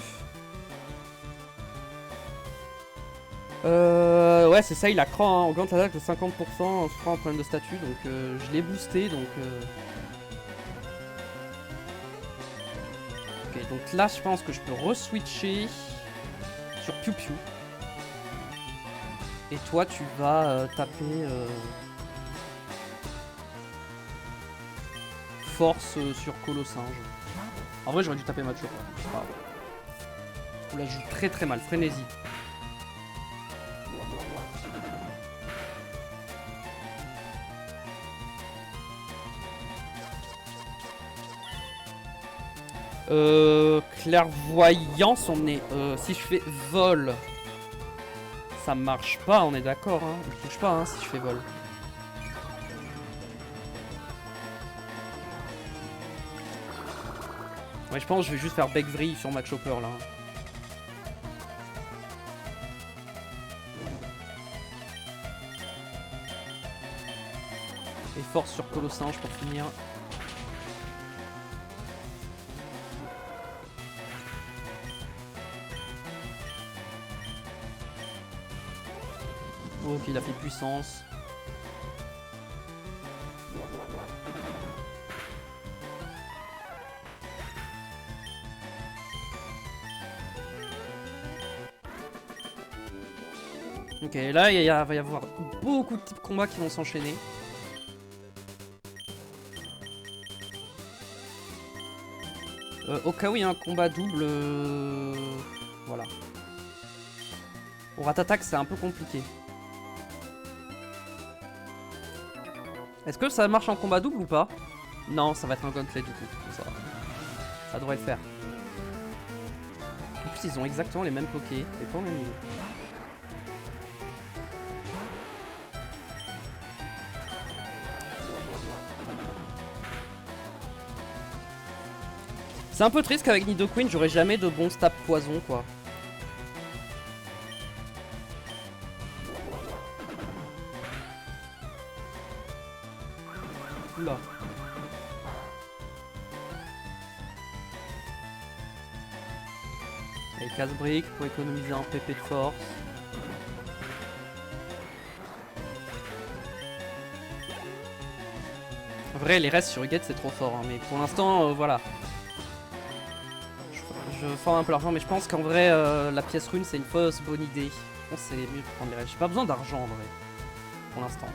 Ouais, c'est ça, il a cran. Hein. Augmente l'attaque de 50% en souffrant un problème de statut. Donc, je l'ai boosté, donc... Ok, donc là, je pense que je peux re-switcher sur Piu Piu. Et toi, tu vas taper force sur Colossinge. En vrai, j'aurais dû taper Mature. On la joue très très mal. Frénésie. Clairvoyance, on est... si je fais vol, ça marche pas, on est d'accord, hein. Il touche pas, hein, si je fais vol. Ouais, je pense que je vais juste faire bec vrille sur Max Chopper, là. Et force sur Colossinge pour finir. Ok, il a fait puissance. Ok, là il va y avoir beaucoup de types de combats qui vont s'enchaîner. Au cas où il y a un combat double, voilà. Au Ratatac, c'est un peu compliqué. Est-ce que ça marche en combat double ou pas? Non, ça va être un gauntlet du coup. Ça devrait le faire. En plus, ils ont exactement les mêmes pokés et pas au même niveau. C'est un peu triste qu'avec Nidoqueen, j'aurais jamais de bons stab poison quoi. Oula. Allez, casse-brique pour économiser un PP de force. En vrai, les restes sur Huguette, c'est trop fort, hein, mais pour l'instant, voilà. Je forme un peu l'argent, mais je pense qu'en vrai, la pièce rune, c'est une fausse bonne idée. Je pense que c'est mieux de prendre les restes. J'ai pas besoin d'argent en vrai, pour l'instant.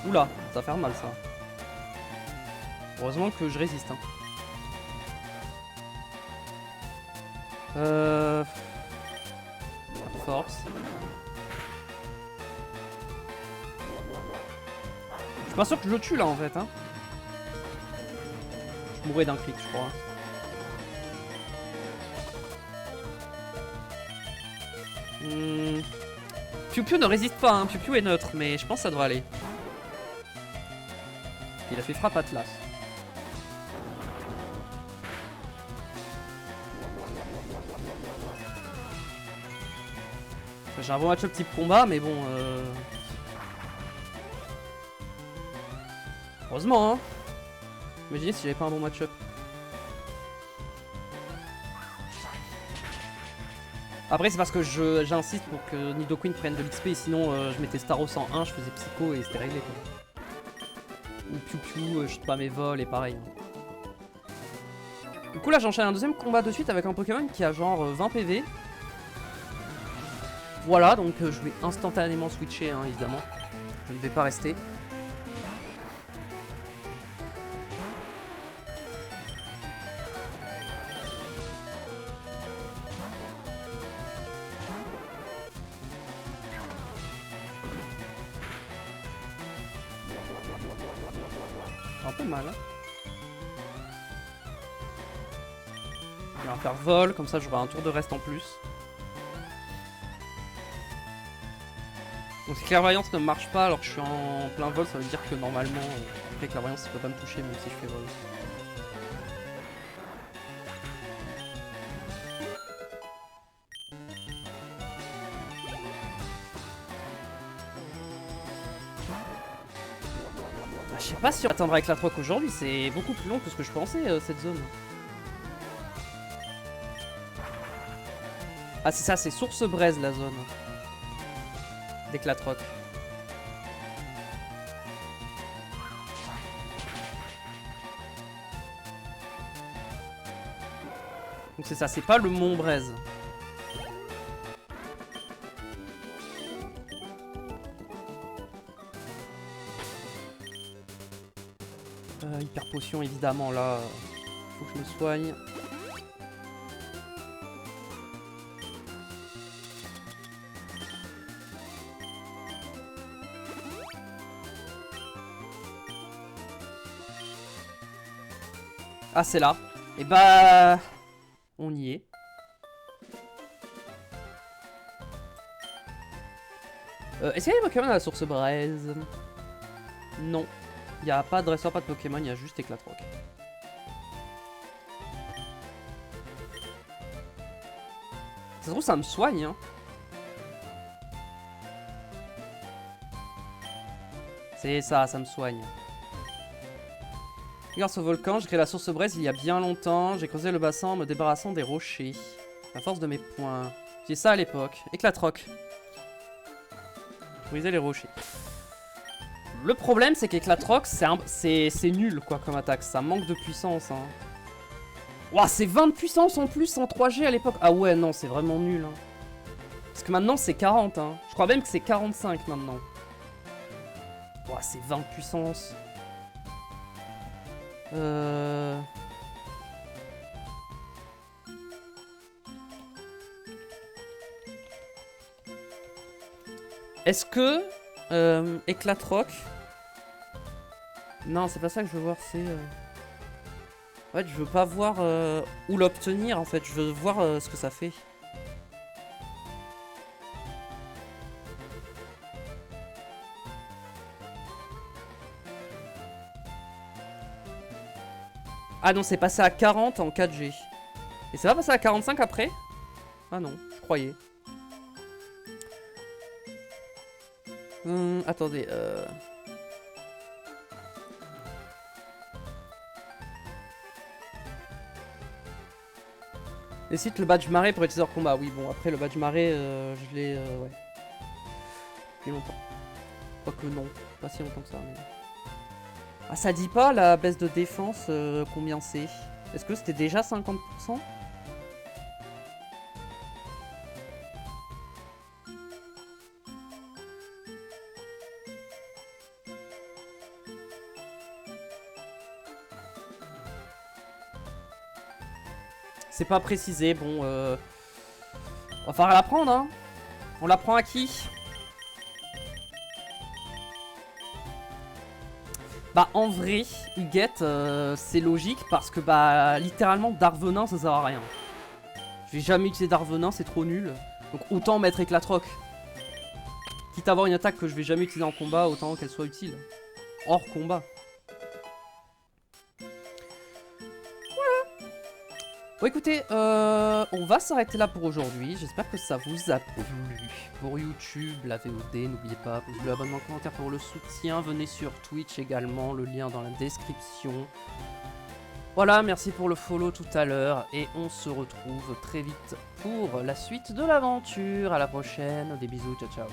Oula, ça va faire mal ça. Heureusement que je résiste. Hein. Force. Je suis pas sûr que je le tue là en fait. Hein. Je mourrais d'un clic, je crois. Piu Piu ne résiste pas, hein. Piu Piu est neutre, mais je pense que ça devrait aller. Il a fait frappe Atlas. J'ai un bon match-up type combat, mais bon... Heureusement, hein. Imaginez si j'avais pas un bon match-up. Après, c'est parce que j'insiste pour que Nidoqueen prenne de l'XP, sinon je mettais Staros en 1, je faisais Psycho et c'était réglé quoi. Ou Piu Piu, je sais pas mes vols et pareil. Du coup là j'enchaîne un deuxième combat de suite avec un Pokémon qui a genre 20 PV. Voilà, donc je vais instantanément switcher, hein, évidemment. Je ne vais pas rester. Un peu mal. Hein. Je vais faire vol, comme ça j'aurai un tour de reste en plus. Donc si clairvoyance ne marche pas alors que je suis en plein vol, ça veut dire que normalement, après clairvoyance il peut pas me toucher même si je fais vol. Je sais pas si on atteindra avec la troc aujourd'hui, c'est beaucoup plus long que ce que je pensais cette zone. Ah c'est ça, c'est source braise la zone. Dès que la troc. Donc c'est ça, c'est pas le Mont Braise. Hyper potion évidemment là. Faut que je me soigne. Ah c'est là. Et bah... on y est. Est-ce qu'il y a des Pokémon à la source Braise? Non. Il n'y a pas de dresseur, pas de Pokémon, il y a juste Éclatroc. Ça se trouve, ça me soigne, hein. C'est ça, ça me soigne. Grâce au volcan, j'ai créé la source Braise il y a bien longtemps. J'ai creusé le bassin en me débarrassant des rochers. À force de mes poings. J'ai ça à l'époque. Éclatroc. Briser les rochers. Le problème, c'est qu'Éclatroc, c'est nul, quoi, comme attaque. Ça manque de puissance, hein. Ouah, c'est 20 de puissance en plus en 3G à l'époque. Ah ouais, non, c'est vraiment nul, hein. Parce que maintenant, c'est 40, hein. Je crois même que c'est 45 maintenant. Ouah, c'est 20 de puissance. Est-ce que Éclatroc... Non, c'est pas ça que je veux voir, c'est... En fait, je veux pas voir où l'obtenir, en fait. Je veux voir ce que ça fait. Ah non, c'est passé à 40 en 4G. Et c'est pas passé à 45 après? Ah non, je croyais. Attendez, Décide le badge marée pour utiliser hors combat. Oui, bon, après le badge marée, je l'ai... ouais. Depuis longtemps. Quoique non, pas si longtemps que ça. Mais... Ah, ça dit pas la baisse de défense, combien c'est? Est-ce que c'était déjà 50%? C'est pas précisé, bon, on va falloir l'apprendre, hein. On l'apprend à qui? Bah en vrai, Huguette, c'est logique parce que bah littéralement Darvenin ça sert à rien. Je vais jamais utiliser Darvenin, c'est trop nul. Donc autant mettre Éclatroc. Quitte à avoir une attaque que je vais jamais utiliser en combat, autant qu'elle soit utile. Hors combat. Bon écoutez, on va s'arrêter là pour aujourd'hui. J'espère que ça vous a plu. Pour YouTube, la VOD, n'oubliez pas, pouce bleu, abonnement, commentaire pour le soutien. Venez sur Twitch également, le lien dans la description. Voilà, merci pour le follow tout à l'heure. Et on se retrouve très vite pour la suite de l'aventure. À la prochaine, des bisous, ciao ciao.